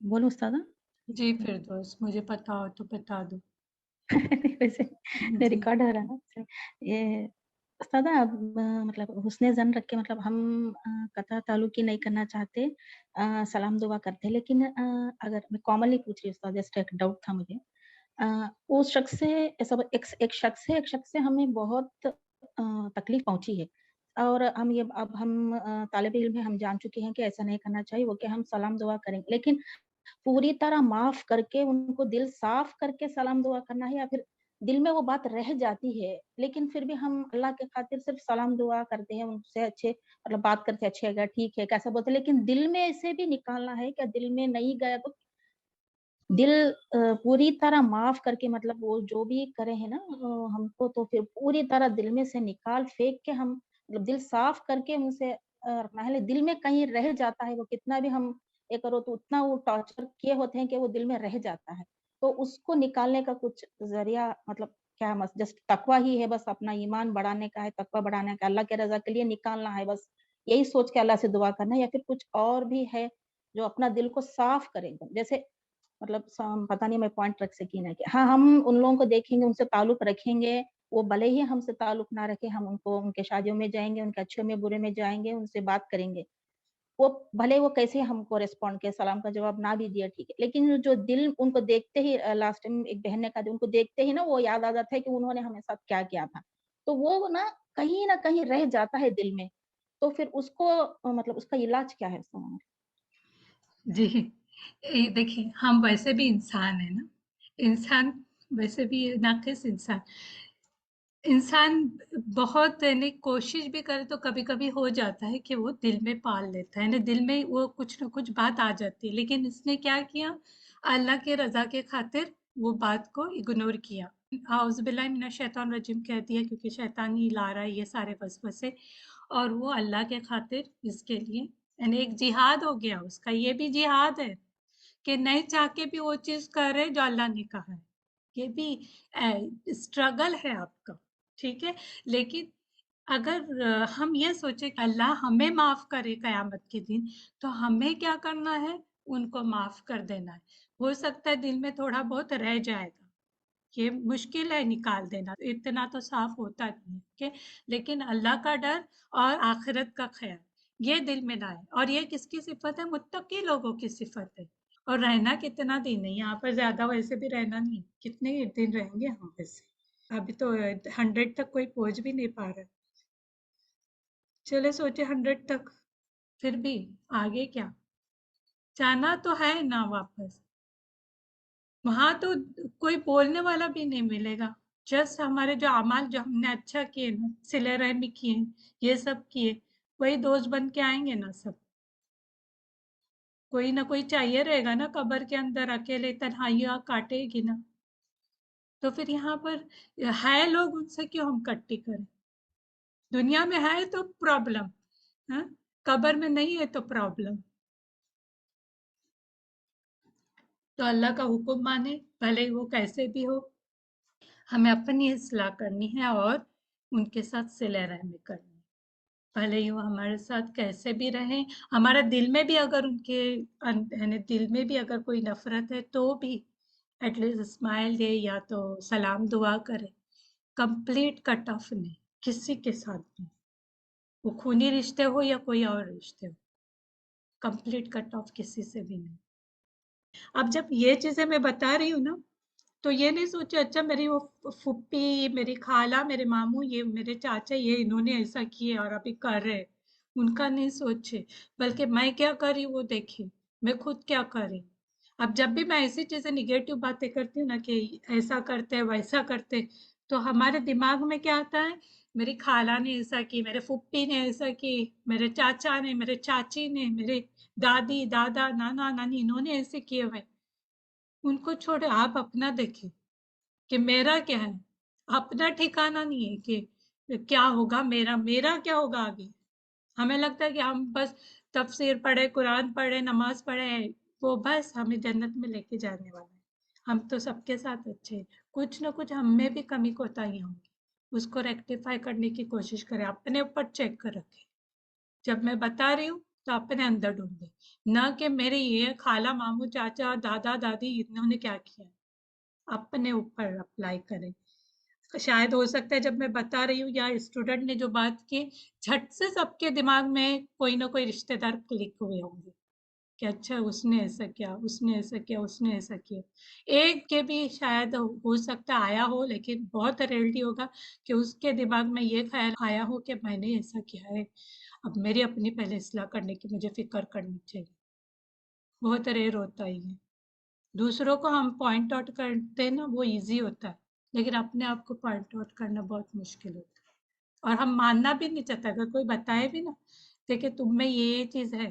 بولو استاذہ۔ جی، پھر دوست مجھے پتا ہو تو بتا دو۔ ویسے جی ریکارڈ ہو رہا ہے یہ استاذہ، اب مطلب حسن زن رکھ کے مطلب ہم قطع تعلقی نہیں کرنا چاہتے، سلام دعا کرتے، لیکن اگر میں کامنلی پوچھ رہی ہوں استاذ، جسٹ ایک ڈاؤٹ تھا مجھے، اس شخص سے ایک شخص سے ہمیں بہت تکلیف پہنچی ہے، اور ہم طالب علم ہیں، ہم جان چکے ہیں کہ ایسا نہیں کرنا چاہیے، وہ کہ ہم سلام دعا کریں، لیکن پوری طرح معاف کر کے ان کو دل صاف کر کے سلام دعا کرنا ہے، یا پھر دل میں وہ بات رہ جاتی ہے لیکن پھر بھی ہم اللہ کے خاطر صرف سلام دعا کرتے ہیں، ان سے اچھے مطلب بات کرتے اچھے ہے گا، ٹھیک ہے، کیسا بولتے، لیکن دل میں اسے بھی نکالنا ہے، کیا دل میں نہیں گیا تو دل پوری طرح معاف کر کے، مطلب وہ جو بھی کرے ہیں نا ہم کو، تو پھر پوری طرح دل میں سے نکال پھینک کے ہم مطلب دل صاف کر کے ان سے رکھنا ہے، دل میں کہیں رہ جاتا ہے، وہ کتنا بھی ہم یہ کرو تو اتنا وہ ٹارچر کیے ہوتے ہیں کہ وہ دل میں رہ جاتا ہے، तो उसको निकालने का कुछ ज़रिया मतलब क्या जस्ट तकवा ही है, बस अपना ईमान बढ़ाने का है, तकवा बढ़ाने का, अल्लाह के रज़ा के लिए निकालना है बस, यही सोच के अल्लाह से दुआ करना है, या फिर कुछ और भी है जो अपना दिल को साफ करे एकदम? जैसे मतलब पता नहीं मैं पॉइंट रख सकी ना कि हाँ, हम उन लोगों को देखेंगे, उनसे ताल्लुक़ रखेंगे, वो भले ही हमसे ताल्लुक़ ना रखें, हम उनको उनके शादियों में जाएँगे, उनके अच्छे में बुरे में जाएँगे, उनसे बात करेंगे। वो भले वो कैसे हमको रिस्पॉन्ड किए, सलाम का जवाब ना भी दिया ठीक है, लेकिन जो दिल उनको देखते ही लास्ट टाइम एक बहन ने कहा उनको देखते ही ना वो याद आ जाता है कि उन्होंने हमारे साथ क्या किया था। तो वो ना कहीं न कहीं रह जाता है दिल में। तो फिर उसको मतलब उसका इलाज क्या है उस समय में? जी, देखिए हम वैसे भी इंसान है ना, इंसान वैसे भी नाक़िस इंसान इंसान बहुत यानी कोशिश भी करे तो कभी-कभी हो जाता है कि वो दिल में पाल लेता है ना, दिल में वो कुछ न कुछ बात आ जाती है, लेकिन इसने क्या किया, अल्लाह की रज़ा के खातिर वो बात को इग्नोर किया। औज़ु बिल्लाहि मिनश शैतानिर रजीम कह दिया क्योंकि शैतान ही ला रहा है ये सारे वसवसे और वो अल्लाह के खातिर इसके लिए यानी एक जिहाद हो गया उसका, ये भी जिहाद है कि नहीं चाह के भी वो चीज़ कर रहे जो अल्लाह ने कहा है। ये भी स्ट्रगल है आपका, ठीक है? लेकिन अगर हम ये सोचे कि अल्लाह हमें माफ़ करे क़यामत के दिन, तो हमें क्या करना है? उनको माफ़ कर देना है। हो सकता है दिल में थोड़ा बहुत रह जाएगा, ये मुश्किल है निकाल देना, इतना तो साफ़ होता नहीं है, ठीक है? लेकिन अल्लाह का डर और आखिरत का ख़्याल, ये दिल में लाएँ और ये किसकी सिफ़त है? मुत्तकी लोगों की सिफ़त है। और रहना कितना दिन है, यहाँ पर ज़्यादा वैसे भी रहना नहीं, कितने ही दिन रहेंगे हम वैसे? अभी तो 100 तक कोई पहुँच भी नहीं पा रहा है। चलिए सोचिए 100 तक, फिर भी आगे क्या? जाना तो है ना वापस। वहाँ तो कोई बोलने वाला भी नहीं मिलेगा। जस्ट हमारे जो अमाल जो हमने अच्छा किए ना, सिले-रहमी किए, ये सब किए, वही दोस्त बन के आएँगे ना सब। कोई ना कोई चाहिए रहेगा ना कब्र के अंदर अकेले तन्हाइयाँ काटेगी ना। तो फिर यहाँ पर है लोग उनसे क्यों हम कट्टी करें? दुनिया में है तो प्रॉब्लम, हाँ? कब्र में नहीं है तो प्रॉब्लम। तो अल्लाह का हुक्म माने, भले ही वो कैसे भी हो, हमें अपनी इस्लाह करनी है और उनके साथ सिले-रहमी करनी है। भले ही वो हमारे साथ कैसे भी रहें, हमारे दिल में भी अगर उनके यानी दिल में भी अगर कोई नफ़रत है तो भी एटलीस्ट स्माइल दे या तो सलाम दुआ करे। कंप्लीट कट ऑफ नहीं, किसी के साथ भी। वो खूनी रिश्ते हो या कोई और रिश्ते हो, कंप्लीट कट ऑफ किसी से भी नहीं। अब जब ये चीज़ें मैं बता रही हूँ ना, तो ये नहीं सोचे अच्छा मेरी वो फूफी, मेरी खाला, मेरे मामू, ये मेरे चाचा ये इन्होंने ऐसा किए और अभी कर रहे हैं, उनका नहीं सोचे, बल्कि मैं क्या कर रही हूँ वो देखिए, मैं खुद क्या कर रही हूँ। अब जब भी मैं ऐसी चीज़ें नेगेटिव बातें करती हूँ ना कि ऐसा करते हैं, वैसा करते हैं, तो हमारे दिमाग में क्या आता है, मेरी खाला ने ऐसा की, मेरे फूफी ने ऐसा की, मेरे चाचा ने, मेरे चाची ने, मेरे दादी, दादा, नाना, नानी इन्होंने ऐसे किए हुए। उनको छोड़े आप अपना देखें कि मेरा क्या है, अपना ठिकाना नहीं है कि क्या होगा मेरा, मेरा क्या होगा आगे। हमें लगता है कि हम बस तफसीर पढ़े, कुरान पढ़े, नमाज पढ़े, वो बस हमें जन्नत में लेके जाने वाला है। हम तो सबके साथ अच्छे हैं, कुछ ना कुछ हम में भी कमी कोताहियाँ होंगी, उसको रेक्टिफाई करने की कोशिश करें, अपने ऊपर चेक कर रखें। जब मैं बता रही हूँ तो अपने अंदर ढूंढे, ना कि मेरे ये खाला, मामू, चाचा, दादा, दादी इन्होंने क्या किया, अपने ऊपर अप्लाई करें। शायद हो सकता है जब मैं बता रही हूँ या स्टूडेंट ने जो बात की, झट से सबके दिमाग में कोई ना कोई रिश्तेदार क्लिक हुए होंगे कि अच्छा उसने ऐसा किया, उसने ऐसा किया, उसने ऐसा किया। एक के भी शायद हो सकता है आया हो, लेकिन बहुत रेयरली होगा कि उसके दिमाग में ये ख़्याल आया हो कि मैंने ऐसा किया है, अब मेरी अपनी पहले इस्लाह करने की मुझे फ़िक्र करनी चाहिए। बहुत रेयर होता है ये। दूसरों को हम पॉइंट आउट करते हैं ना, वो ईज़ी होता है, लेकिन अपने आप को पॉइंट आउट करना बहुत मुश्किल होता है। और हम मानना भी नहीं चाहते, अगर कोई बताए भी ना, देखिए तुम में ये चीज़ है,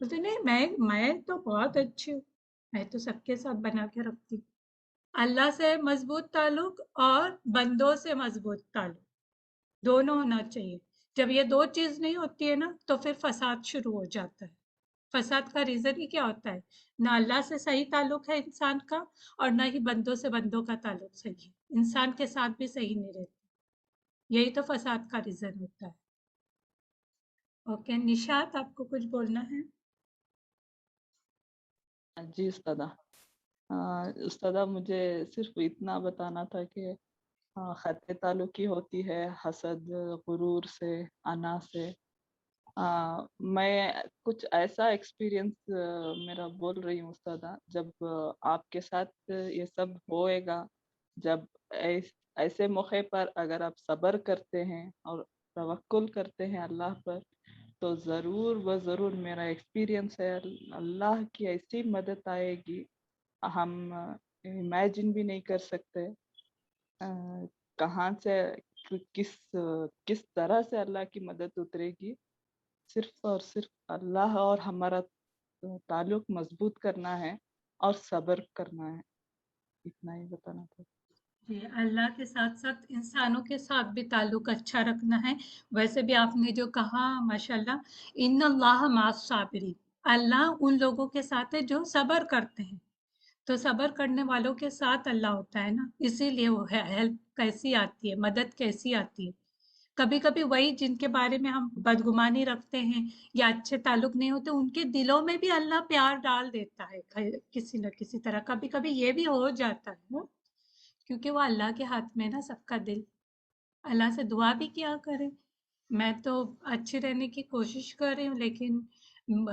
बोलते नहीं मैं तो बहुत अच्छी हूँ, मैं तो सबके साथ बना के रखती हूँ। अल्लाह से मज़बूत ताल्लुक और बंदों से मज़बूत ताल्लुक, दोनों होना चाहिए। जब ये 2 चीज़ नहीं होती है ना, तो फिर फ़साद शुरू हो जाता है। فساد کا ریزن ہی کیا ہوتا ہے؟ نہ اللہ سے صحیح تعلق ہے انسان کا، اور نہ ہی بندوں سے بندوں کا تعلق صحیح ہے، انسان کے ساتھ بھی صحیح نہیں رہتا، یہی تو فساد کا ریزن ہوتا ہے۔ اوکے نشات، آپ کو کچھ بولنا ہے؟ جی استاذہ، استاذہ مجھے صرف اتنا بتانا تھا کہ خط تعلقی ہوتی ہے حسد، غرور سے، انا سے۔ میں کچھ ایسا ایکسپیرینس میرا بول رہی ہوں استاذہ، جب آپ کے ساتھ یہ سب ہوئے گا، جب ایسے موقع پر اگر آپ صبر کرتے ہیں اور توکل کرتے ہیں اللہ پر، تو ضرور و ضرور میرا ایکسپیرینس ہے اللہ کی ایسی مدد آئے گی ہم امیجن بھی نہیں کر سکتے کہاں سے کس طرح سے اللہ کی مدد اترے گی۔ صرف اور صرف اللہ اور ہمارا تعلق مضبوط کرنا ہے اور صبر کرنا ہے، اتنا ہی بتانا تھا۔ جی، اللہ کے ساتھ ساتھ انسانوں کے ساتھ بھی تعلق اچھا رکھنا ہے۔ ویسے بھی آپ نے جو کہا ماشاءاللہ، ان اللہ مع الصابرین، اللہ ان لوگوں کے ساتھ ہے جو صبر کرتے ہیں، تو صبر کرنے والوں کے ساتھ اللہ ہوتا ہے نا، اسی لیے وہ ہیلپ کیسی آتی ہے، مدد کیسی آتی ہے۔ کبھی کبھی وہی جن کے بارے میں ہم بدگمانی رکھتے ہیں یا اچھے تعلق نہیں ہوتے، ان کے دلوں میں بھی اللہ پیار ڈال دیتا ہے کسی نہ کسی طرح، کبھی کبھی یہ بھی ہو جاتا ہے نا، کیونکہ وہ اللہ کے ہاتھ میں نا سب کا دل۔ اللہ سے دعا بھی کیا کرے، میں تو اچھی رہنے کی کوشش کر رہی ہوں، لیکن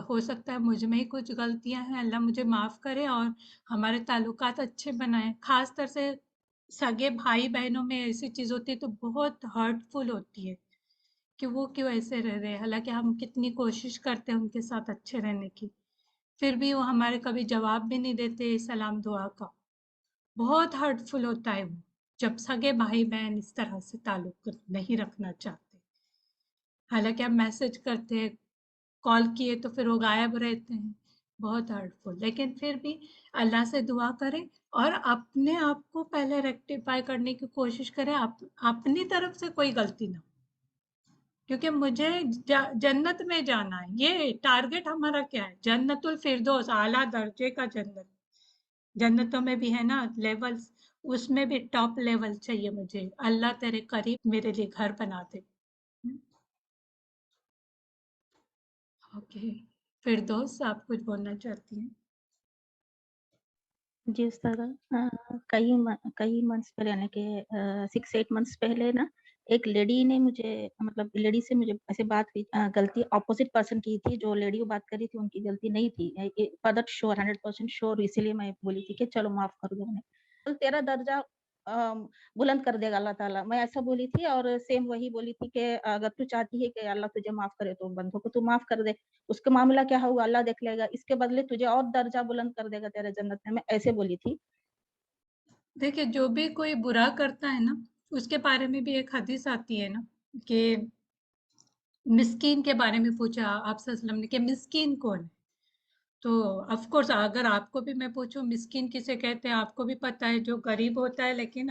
ہو سکتا ہے مجھ میں ہی کچھ غلطیاں ہیں، اللہ مجھے معاف کرے اور ہمارے تعلقات اچھے بنائے۔ خاص طور سے سگے بھائی بہنوں میں ایسی چیز ہوتی ہے تو بہت ہرٹ فل ہوتی ہے کہ وہ کیوں ایسے رہ رہے ہیں، حالانکہ ہم کتنی کوشش کرتے ہیں ان کے ساتھ اچھے رہنے کی، پھر بھی وہ ہمارے کبھی جواب بھی نہیں دیتے سلام دعا کا۔ بہت ہرٹ فل ہوتا ہے وہ جب سگے بھائی بہن اس طرح سے تعلق نہیں رکھنا چاہتے، حالانکہ ہم میسج کرتے ہیں، کال کیے تو پھر وہ غائب رہتے ہیں، بہت ہرٹ فل۔ لیکن پھر بھی اللہ سے دعا کریں اور اپنے آپ کو پہلے ریکٹیفائی کرنے کی کوشش کریں، اپنی طرف سے کوئی غلطی نہ ہو، کیونکہ مجھے جنت میں جانا ہے، یہ ٹارگٹ ہمارا کیا ہے، جنت الفردوس، اعلیٰ درجے کا جنت۔ جنتوں میں بھی ہے نا لیولز، اس میں بھی ٹاپ لیول چاہیے مجھے، اللہ تیرے قریب میرے لیے گھر بنا دے۔ اوکے فردوس، آپ کچھ بولنا چاہتی ہیں؟ جی استاذہ، کئی منتھس پہلے، یعنی کہ 6-8 منتھس پہلے نا، ایک لیڈی نے مجھے، مطلب لیڈی سے مجھے ایسے بات ہوئی، غلطی اپوزٹ پرسن کی تھی، جو لیڈی وہ بات کر رہی تھی ان کی غلطی نہیں تھی، فادر شور 100% شور، اسی لیے میں بولی تھی کہ چلو معاف کر دو انہیں، تیرا درجہ بلند کر دے گا اللہ تعالیٰ، میں ایسا بولی تھی۔ اور سیم وہی بولی تھی کہ اگر تو چاہتی ہے کہ اللہ تجھے معاف کرے تو بندوں کو تو معاف کر دے، اس کا معاملہ کیا ہوگا اللہ دیکھ لے گا، اس کے بدلے تجھے اور درجہ بلند کر دے گا تیرے جنت میں ایسے بولی تھی۔ دیکھیں، جو بھی کوئی برا کرتا ہے نا، اس کے بارے میں بھی ایک حدیث آتی ہے نا کہ مسکین کے بارے میں پوچھا آپ صلی اللہ علیہ وسلم نے کہ مسکین کون ہے، تو آف کورس اگر آپ کو بھی میں پوچھوں مسکین کسے کہتے ہیں، آپ کو بھی پتہ ہے، جو غریب ہوتا ہے لیکن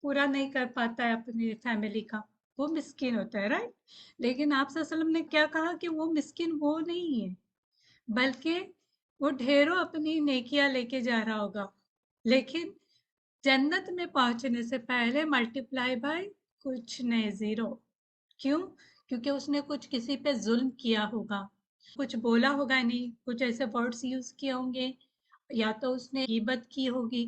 پورا نہیں کر پاتا ہے اپنی فیملی کا، وہ مسکین ہوتا ہے، رائٹ؟ لیکن آپ صلی اللہ علیہ وسلم نے کیا کہا کہ وہ مسکین وہ نہیں ہے، بلکہ وہ ڈھیروں اپنی نیکیاں لے کے جا رہا ہوگا، لیکن جنت میں پہنچنے سے پہلے ملٹیپلائی بائی کچھ نہیں، زیرو۔ کیوں؟ کیونکہ اس نے کچھ کسی پہ ظلم کیا ہوگا، کچھ بولا ہوگا نہیں، کچھ ایسے ورڈز یوز کیے ہوں گے، یا تو اس نے غیبت کی ہوگی۔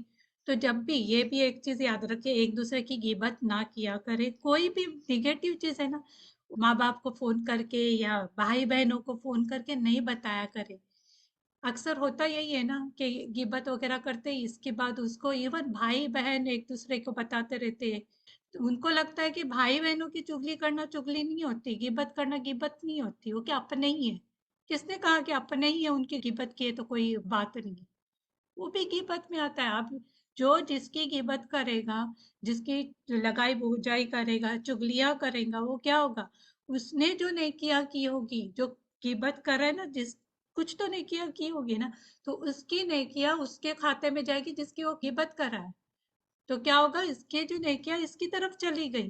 تو جب بھی یہ بھی ایک چیز یاد رکھے، ایک دوسرے کی غیبت نہ کیا کرے، کوئی بھی نیگیٹو چیز ہے نا، ماں باپ کو فون کر کے یا بھائی بہنوں کو فون کر کے نہیں بتایا کرے۔ اکثر ہوتا یہی ہے نا کہ غیبت وغیرہ کرتے ہی اس کے بعد اس کو ایون بھائی بہن ایک دوسرے کو بتاتے رہتے ہیں، تو ان کو لگتا ہے کہ بھائی بہنوں کی چگلی کرنا چگلی نہیں ہوتی، غیبت کرنا غیبت نہیں ہوتی، وہ کیا اپنے ہی ہے؟ کس نے کہا کہ اپنے ہی ہے ان کی غیبت کیے تو کوئی بات نہیں ہے؟ وہ بھی غیبت میں آتا ہے۔ اب جو جس کی غیبت کرے گا، جس کی لگائی بجائی کرے گا، چگلیاں کرے گا، وہ کیا ہوگا؟ اس نے جو نیکیاں کی ہوگی، جو غیبت کر رہا ہے نا، جس کچھ تو نیکیاں کی ہوگی نا، تو اس کی نیکیاں اس کے کھاتے میں جائے گی جس کی وہ غیبت کر رہا ہے، تو کیا ہوگا؟ اس کے جو نیکیاں اس کی طرف چلی گئی۔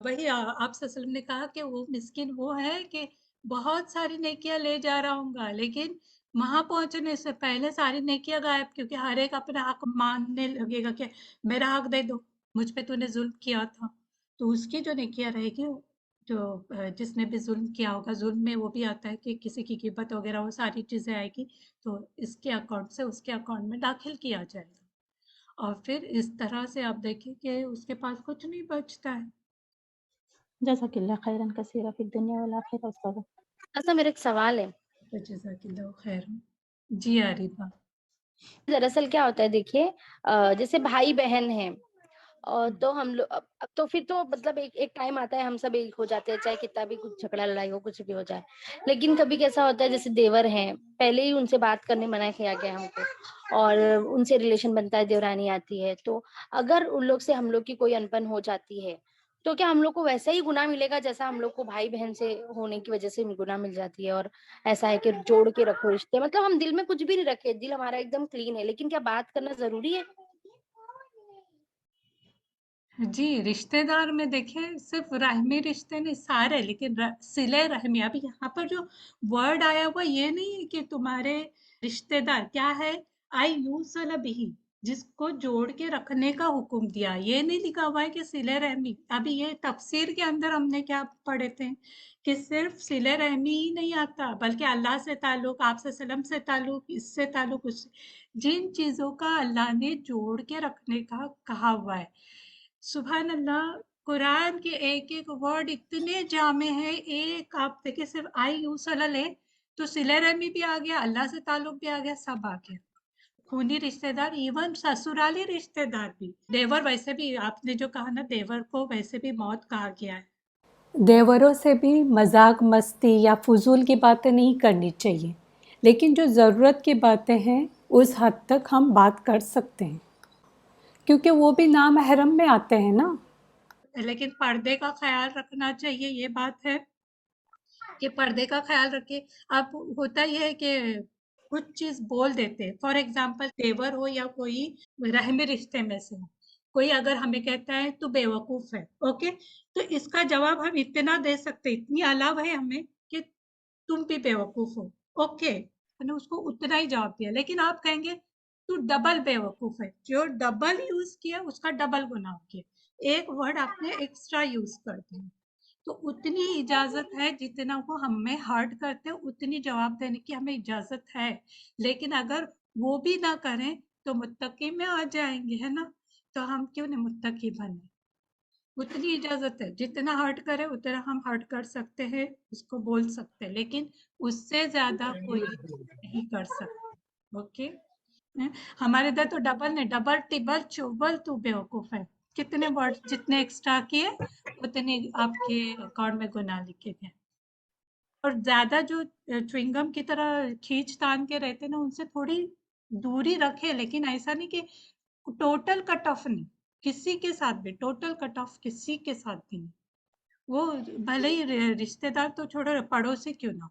وہی آپ صلی اللہ علیہ وسلم نے کہا کہ وہ مسکین وہ ہے کہ बहुत सारी नेकियां ले जा रहा हूँ, लेकिन वहां पहुंचने से पहले सारी नेकियां गायब, क्योंकि हर एक अपना हक मानने लगेगा कि मेरा हक दे दो, मुझ पे तूने जुल्म किया था। तो उसकी जो नेकियां रहेगी, जो जिसने भी जुल्म किया होगा, जुल्म में वो भी आता है कि किसी की गिबत वगैरह, वो सारी चीजें आएगी, तो इसके अकाउंट से उसके अकाउंट में दाखिल किया जाएगा। और फिर इस तरह से आप देखिए कि उसके पास कुछ नहीं बचता है। जज़ाकिल्लाह खैरन कसीरा फिद दुनिया वल आखिरह उस्ताद। अच्छा, मेरा एक सवाल है। तो जज़ाकिल्लाह खैर। जी आरिफा। दरअसल क्या होता है, देखिए जैसे भाई बहन हैं, तो हम लोग अब तो फिर तो मतलब एक एक टाइम आता है हम सब एक हो जाते हैं, चाहे कितना भी कुछ झगड़ा लड़ाई हो, कुछ भी हो जाए। लेकिन कभी कैसा होता है, जैसे देवर हैं, पहले ही उनसे बात करने मना किया गया हमको, और उनसे रिलेशन बनता है, देवरानी आती है, तो अगर उन लोग से हम लोग की कोई अनबन हो जाती है, तो क्या हम लोग को वैसा ही गुनाह मिलेगा जैसा हम लोग को भाई बहन से होने की वजह से गुनाह मिल जाती है? और ऐसा है कि जोड़ के रखो रिश्ते, मतलब हम दिल में कुछ भी नहीं रखे, दिल हमारा एकदम क्लीन है, लेकिन क्या बात करना जरूरी है? जी, रिश्तेदार में देखें, सिर्फ रहमी रिश्ते नहीं, सारे, लेकिन सिले रहमी, अभी यहाँ पर जो वर्ड आया हुआ ये नहीं है कि तुम्हारे रिश्तेदार क्या है, आई यू बिही, जिसको जोड़ के रखने का हुक्म दिया, ये नहीं लिखा हुआ है कि सिले रहमी। अभी ये तफसीर के अंदर हमने क्या पढ़े थे कि सिर्फ सिले रहमी ही नहीं आता, बल्कि अल्लाह से ताल्लुक, आपसे सलम से ताल्लुक, इससे ताल्लुक, उससे, जिन चीजों का अल्लाह ने जोड़ के रखने का कहा हुआ है, सुभान अल्लाह, कुरान के एक एक वर्ड इतने जामे हैं। एक आप देखिए, सिर्फ आई यू सला ले तो सिले रहमी भी आ गया, अल्लाह से ताल्लुक भी आ गया, सब आ गया, खूनी रिश्तेदार, इवन ससुराली रिश्तेदार भी, देवर, वैसे भी आपने जो कहा ना, देवर को वैसे भी मौत कहा गया है। देवरों से भी मजाक मस्ती या फजूल की बातें नहीं करनी चाहिए, लेकिन जो ज़रूरत की बातें हैं उस हद तक हम बात कर सकते हैं, क्योंकि वो भी नामहरम में आते हैं ना। लेकिन पर्दे का ख्याल रखना चाहिए, ये बात है कि पर्दे का ख्याल रखे। अब होता यह है कि कुछ चीज बोल देते हैं, फॉर एग्जाम्पल देवर हो या कोई रहमी रिश्ते में से हो, कोई अगर हमें कहता है तू बेवकूफ है, ओके, तो इसका जवाब हम इतना दे सकते, इतनी अलाव है हमें कि तुम भी बेवकूफ हो, ओके, मैंने उसको उतना ही जवाब दिया। लेकिन आप कहेंगे तू डबल बेवकूफ है, जो डबल यूज किया उसका डबल गुनाह किया, एक वर्ड आपने एक्स्ट्रा यूज कर दिया। तो उतनी इजाजत है, जितना वो हमें हर्ट करते हैं उतनी जवाब देने की हमें इजाजत है। लेकिन अगर वो भी ना करें तो मुत्तकी में आ जाएंगे, है ना, तो हम क्यों नहीं मुत्तकी बने। उतनी इजाजत है, जितना हर्ट करे उतना हम हर्ट कर सकते हैं, उसको बोल सकते हैं, लेकिन उससे ज्यादा कोई नहीं कर सकता, ओके। हमारे इधर तो डबल नहीं, डबल टिबल चौबल तू बेवकूफ है, कितने वर्ड जितने एक्स्ट्रा किए उतने आपके अकाउंट में गुनाह लिखे गए। और ज्यादा जो च्युइंगम की तरह खींच तान के रहते ना, उनसे थोड़ी दूरी रखे, लेकिन ऐसा नहीं कि टोटल कट ऑफ नहीं, किसी के साथ भी टोटल कट ऑफ किसी के साथ भी नहीं। वो भले ही रिश्तेदार तो छोड़ो, पड़ोसी क्यों ना,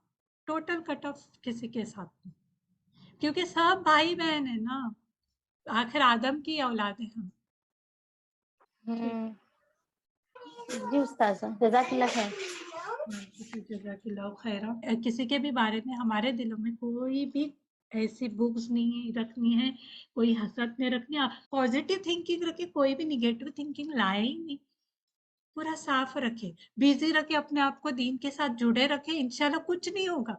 टोटल कट ऑफ किसी के साथ नहीं, क्योंकि सब भाई बहन है ना, आखिर आदम की औलाद है हम। ठीक। जी उस्ताद, जज़ाकल्लाह खैर। जज़ाकल्लाह खैरा। किसी के भी बारे में हमारे दिलों में कोई भी ऐसी बुग्ज नहीं रखनी है, कोई हसद नहीं रखनी, पॉजिटिव थिंकिंग रखे, कोई भी निगेटिव थिंकिंग लाए ही नहीं, पूरा साफ रखे, बिजी रखे, अपने आप को दीन के साथ जुड़े रखे, इंशाल्लाह कुछ नहीं होगा।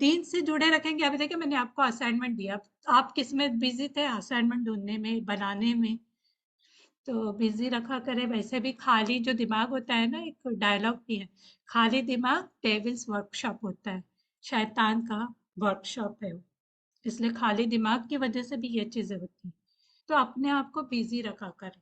दीन से जुड़े रखेंगे। अभी देखिए, मैंने आपको असाइनमेंट दिया, आप किस में बिजी थे, असाइनमेंट ढूंढने में, बनाने में, तो बिजी रखा करे। वैसे भी खाली जो दिमाग होता है ना, एक डायलॉग भी है, खाली दिमाग डेविल्स वर्कशॉप होता है, शैतान का वर्कशॉप है वो, इसलिए खाली दिमाग की वजह से भी ये चीजें होती हैं। तो अपने आप को बिजी रखा करें,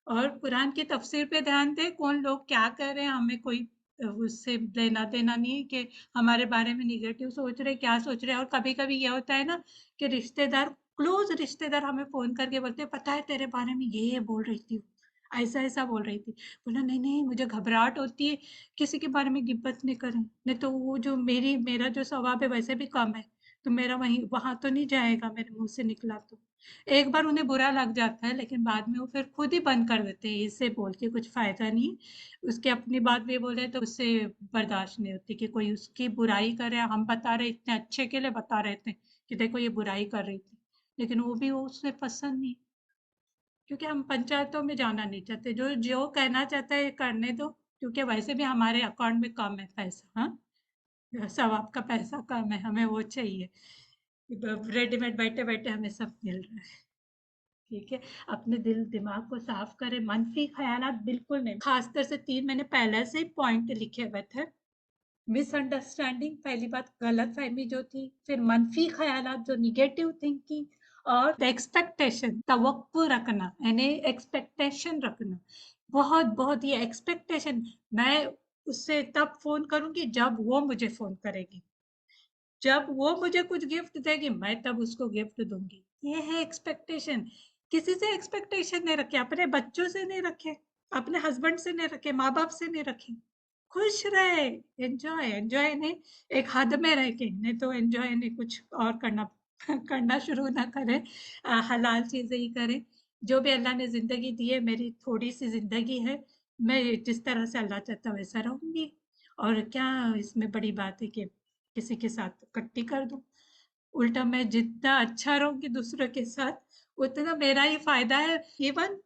और कुरान की तफसीर पे ध्यान दें, कौन लोग क्या कर रहे हैं, हमें कोई उससे लेना देना नहीं है कि हमारे बारे में निगेटिव सोच रहे, क्या सोच रहे हैं। और कभी कभी ये होता है ना कि रिश्तेदार, क्लोज रिश्तेदार हमें फोन करके बोलते हैं, पता है तेरे बारे में ये बोल रही थी, ऐसा ऐसा बोल रही थी, बोला नहीं नहीं, मुझे घबराहट होती है, किसी के बारे में गिब्बत नहीं करें, नहीं तो वो जो मेरा जो स्वभाव है वैसे भी कम है, तो मेरा वहीं वहां तो नहीं जाएगा मेरे मुंह से निकला तो। एक बार उन्हें बुरा लग जाता है, लेकिन बाद में वो फिर खुद ही बंद कर देते हैं, इससे बोल के कुछ फायदा नहीं। उसकी अपनी बात भी बोले तो उससे बर्दाश्त नहीं होती कि कोई उसकी बुराई करे। हम बता रहे, इतने अच्छे के लिए बता रहे थे कि देखो ये बुराई कर रही थी, लेकिन वो भी वो उसे पसंद नहीं, क्योंकि हम पंचायतों में जाना नहीं चाहते। जो जो कहना चाहता है करने दो, क्योंकि वैसे भी हमारे अकाउंट में कम है पैसा। हाँ, सब आपका पैसा कम है, हमें वो चाहिए। रेडीमेड बैठे बैठे हमें सब मिल रहा है। ठीक है, अपने दिल दिमाग को साफ करें, मनफी ख्यालात बिल्कुल नहीं। खासकर से 3 मैंने पहले से ही पॉइंट लिखे हुए थे। मिसअंडरस्टैंडिंग, पहली बात गलत फहमी जो थी, फिर मनफी ख्यालात जो निगेटिव थिंकिंग, और एक्सपेक्टेशन, तवक्को रखना, यानी एक्सपेक्टेशन रखना। बहुत बहुत ये एक्सपेक्टेशन, मैं उससे तब फोन करूंगी जब वो मुझे फोन करेगी, जब वो मुझे कुछ गिफ्ट देगी मैं तब उसको गिफ्ट दूंगी। ये है एक्सपेक्टेशन। किसी से एक्सपेक्टेशन नहीं रखे, अपने बच्चों से नहीं रखे, अपने हस्बैंड से नहीं रखे, माँ बाप से नहीं रखे। खुश रहे, एंजॉय, एंजॉय नहीं, एक हद में रह के, नहीं तो एंजॉय नहीं, कुछ और करना करना शुरू ना करें। हलाल चीजें ही करें। जो भी अल्लाह ने जिंदगी दी है, मेरी थोड़ी सी जिंदगी है, मैं जिस तरह से अल्लाह चाहता वैसा रहूंगी। और क्या इसमें बड़ी बात है कि किसी के साथ कट्टी कर दूं। उल्टा मैं जितना अच्छा रहूंगी दूसरों के साथ उतना मेरा ही फायदा है। इवन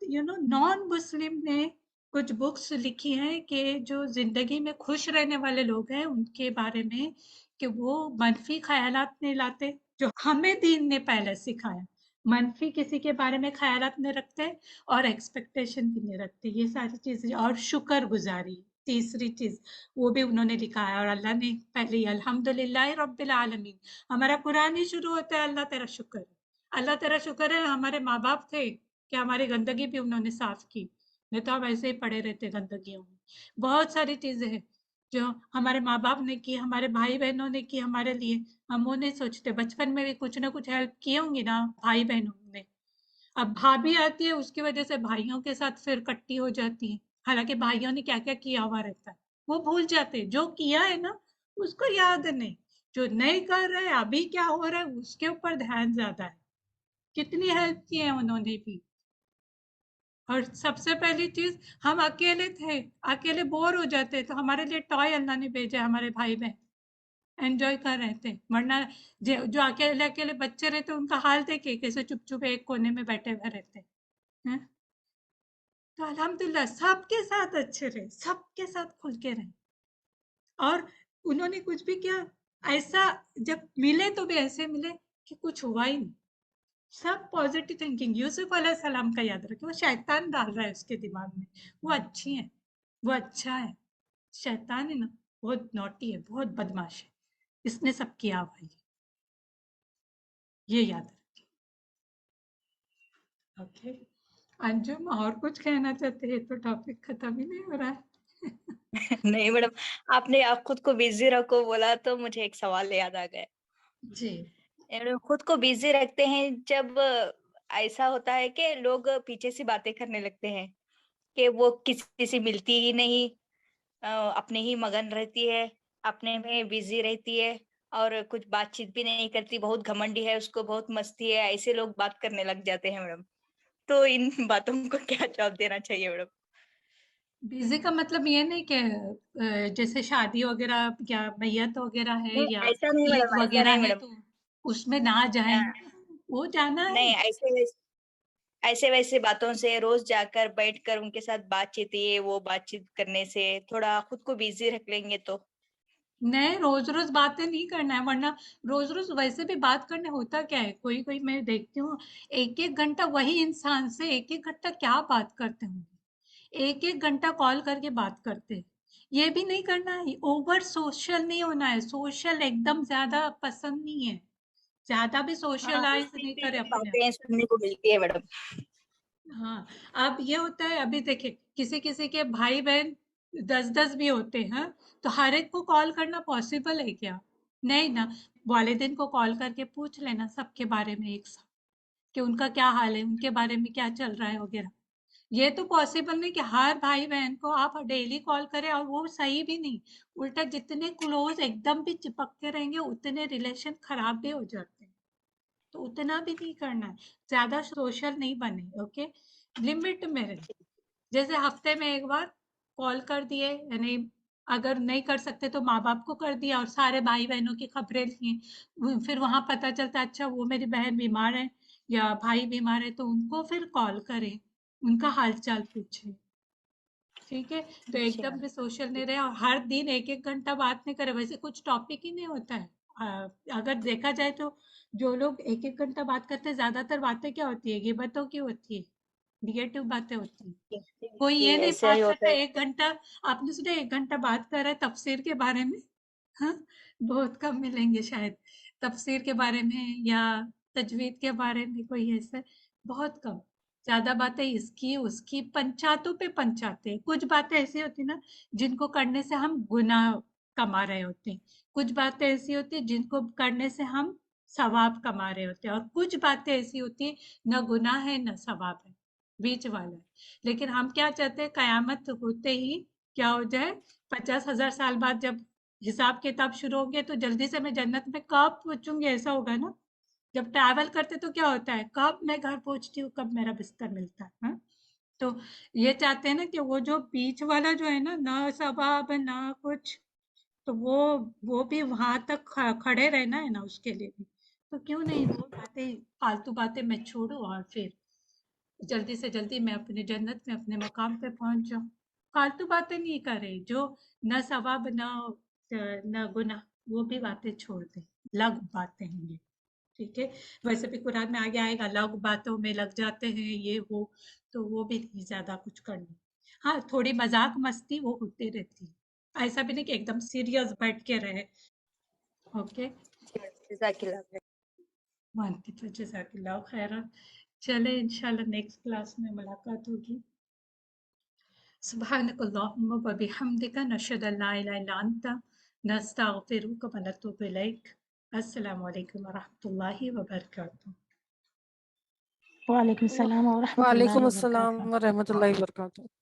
नॉन मुस्लिम ने कुछ बुक्स लिखी हैं कि जो जिंदगी में खुश रहने वाले लोग हैं उनके बारे में, कि वो मनफी ख्यालात नहीं लाते, जो हमें दीन ने पहले सिखाया। मनफी किसी के बारे में ख्यालात नहीं रखते और एक्सपेक्टेशन भी नहीं रखते, ये सारी चीजें। और शुक्र गुजारी, तीसरी चीज, वो भी उन्होंने लिखा है। और अल्लाह ने पहले ही अल्हम्दुलिल्लाह रब्बिल आलमीन, हमारा कुरान ही शुरू होता है अल्लाह तेरा शुक्र है, अल्लाह तेरा शुक्र है हमारे माँ बाप थे कि हमारी गंदगी भी उन्होंने साफ की, नहीं तो हम ऐसे ही पड़े रहते गंदगियों में। बहुत सारी चीजें हैं जो हमारे माँ बाप ने की, हमारे भाई बहनों ने की हमारे लिए, हम वो नहीं सोचते। बचपन में भी कुछ ना कुछ हेल्प की होंगी ना भाई बहनों ने। अब भाभी आती है, उसकी वजह से भाइयों के साथ फिर कट्टी हो जाती है, हालांकि भाइयों ने क्या क्या किया हुआ रहता है वो भूल जाते हैं। जो किया है ना उसको याद नहीं, जो नहीं कर रहे अभी क्या हो रहा है उसके ऊपर ध्यान ज्यादा है। कितनी हेल्प की है उन्होंने भी। और सबसे पहली चीज, हम अकेले थे, अकेले बोर हो जाते तो हमारे लिए टॉय अल्लाह ने भेजा, हमारे भाई बहन एंजॉय कर रहे थे। वरना जो अकेले अकेले बच्चे रहते उनका हाल देखे कैसे चुप चुप एक कोने में बैठे हुए रहते हैं। तो अल्हम्दुलिल्लाह सबके साथ अच्छे रहे, सबके साथ खुल के रहे। और उन्होंने कुछ भी किया ऐसा, जब मिले तो भी ऐसे मिले कि कुछ हुआ ही नहीं। सब पॉजिटिव थिंकिंग। यूसुफ अलैहि सलाम का याद रखे, वो शैतान डाल रहा है उसके दिमाग में, वो अच्छी है, वो अच्छा है। शैतान है ना, बहुत नॉटी है, बहुत बदमाश है, इसने सब किया हुआ है, ये याद रखे। ओके अंजुम, और कुछ कहना चाहते हैं? तो टॉपिक खत्म ही नहीं हो रहा है। नहीं मैडम, आपने आप खुद को बिज़ी रखो बोला तो मुझे एक सवाल याद आ गया। जी। मैडम खुद को बिज़ी रखते हैं जब ऐसा होता है कि लोग पीछे से बातें करने लगते हैं, कि वो किसी से मिलती ही नहीं, अपने ही मगन रहती है, अपने में बिज़ी रहती है और कुछ बातचीत भी नहीं करती, बहुत घमंडी है, उसको बहुत मस्ती है, ऐसे लोग बात करने लग जाते हैं मैडम। तो इन बातों को क्या जवाब देना चाहिए मैडम? बिजी का मतलब ये नहीं कि जैसे शादी वगैरह या मैयत वगैरह है नहीं, या ऐसा नहीं ईद मैडम, ऐसा वगैरह नहीं है मैडम। तो उसमें ना अ, जाए, वो जाना है। नहीं ऐसे-वैसे बातों से रोज़ जाकर बैठकर उनके साथ बातचीत ये वो बातचीत करने से थोड़ा खुद को बिज़ी रख लेंगे तो। नहीं, रोज रोज बातें नहीं करना है, वरना रोज रोज वैसे भी बात करने होता क्या है, कोई कोई मैं देखती हूँ एक एक घंटा वही इंसान से एक एक घंटा क्या बात करते होंगे, एक एक घंटा कॉल करके बात करते हैं। ये भी नहीं करना है, ओवर सोशल नहीं होना है, सोशल एकदम ज्यादा पसंद नहीं है, ज्यादा भी हाँ, सोशलाइज नहीं उल्टी-उल्टी करे भी अपने आप। बातें सुनने को मिलती है मैडम। हाँ, अब ये होता है, अभी देखिए किसी-किसी के भाई-बहन 10-10 भी होते हैं, तो हर एक को कॉल करना पॉसिबल है क्या? नहीं ना, वालिदैन को कॉल करके पूछ लेना सबके बारे में एक साथ, कि उनका क्या हाल है, उनके बारे में क्या चल रहा है वगैरह। ये तो पॉसिबल नहीं कि हर भाई-बहन को आप डेली कॉल करें, और वो सही भी नहीं। उल्टा जितने क्लोज एकदम भी चिपक के रहेंगे, उतने रिलेशन खराब भी हो जाते हैं। تو اتنا بھی نہیں کرنا ہے، زیادہ سوشل نہیں بنے، اوکے، لمٹ میں رہیں. جیسے ہفتے میں ایک بار کال کر دیے، یعنی اگر نہیں کر سکتے تو ماں باپ کو کر دیا اور سارے بھائی بہنوں کی خبریں لی، پھر وہاں پتہ چلتا اچھا وہ میری بہن بیمار ہے یا بھائی بیمار ہے تو ان کو پھر کال کریں، ان کا حال چال پوچھیں. ٹھیک ہے، تو ایک اچھا دم بھی سوشل نہیں رہے اور ہر دن 1 گھنٹہ بات نہیں کرے. ویسے کچھ ٹاپک ہی نہیں ہوتا ہے. اگر دیکھا جائے تو جو لوگ 1 گھنٹہ بات کرتے ہیں زیادہ تر باتیں کیا ہوتی ہے؟ غیبتوں کی ہوتی ہے، نگیٹو باتیں ہوتی ہیں. کوئی جی یہ نہیں ایسا ہی بات ہوتا کرتا ہے. 1 گھنٹہ. آپ نے سنا 1 گھنٹہ بات کر رہا ہے تفسیر کے بارے میں؟ ہاں، بہت کم ملیں گے شاید تفسیر کے بارے میں یا تجوید کے بارے میں، کوئی ایسا بہت کم. زیادہ باتیں اس کی پنچاتوں پہ پنچاتے. کچھ باتیں ایسی ہوتی نا جن کو کرنے سے ہم گناہ کما رہے ہوتے ہیں، کچھ باتیں ایسی ہوتی ہیں جن کو کرنے سے ہم ثواب کما رہے ہوتے ہیں، اور کچھ باتیں ایسی ہوتی ہیں نہ گناہ ہے نہ ثواب ہے، بیچ والا ہے. لیکن ہم کیا چاہتے ہیں قیامت ہوتے ہی کیا ہو جائے، 50,000 سال بعد جب حساب کتاب شروع ہوں گے تو جلدی سے میں جنت میں کب پہنچوں گی، ایسا ہوگا نا. جب ٹریول کرتے تو کیا ہوتا ہے، کب میں گھر پہنچتی ہوں، کب میرا بستر ملتا ہے. ہاں، تو یہ چاہتے ہیں نا کہ وہ جو بیچ والا جو ہے نا، نہ ثواب نہ کچھ، تو وہ بھی وہاں تک کھڑے رہنا ہے نا اس کے لیے بھی. تو کیوں نہیں وہ باتیں، فالتو باتیں میں چھوڑوں اور پھر جلدی سے جلدی میں اپنے جنت میں اپنے مقام پہ پہنچ جاؤں. فالتو باتیں نہیں کرے، جو نہ ثواب نہ گناہ، وہ بھی باتیں چھوڑ دیں، لغو باتیں ہیں یہ. ٹھیک ہے، ویسے بھی قرآن میں آگے آئے گا لغو باتوں میں لگ جاتے ہیں یہ وہ، تو وہ بھی نہیں زیادہ کچھ کرنا. ہاں، تھوڑی مذاق مستی وہ ہوتی رہتی ہے، ایسا بھی نہیں کہ ایک دم سیریس بیٹھ کے رہے. اوکے، جزاک اللہ خیر. مانتی تو جزاک اللہ خیرہ. چلے انشاءاللہ نیکسٹ کلاس میں ملاقات ہوگی. سبحانک اللہم و بحمدک، نشہد ان لا الہ الا انت، نستغفرک و نتوب الیک. السلام علیکم ورحمۃ اللہ وبرکاتہ. وعلیکم السلام ورحمۃ اللہ وعلیکم وبرکاتہ. السلام ورحمۃ اللہ وبرکاتہ.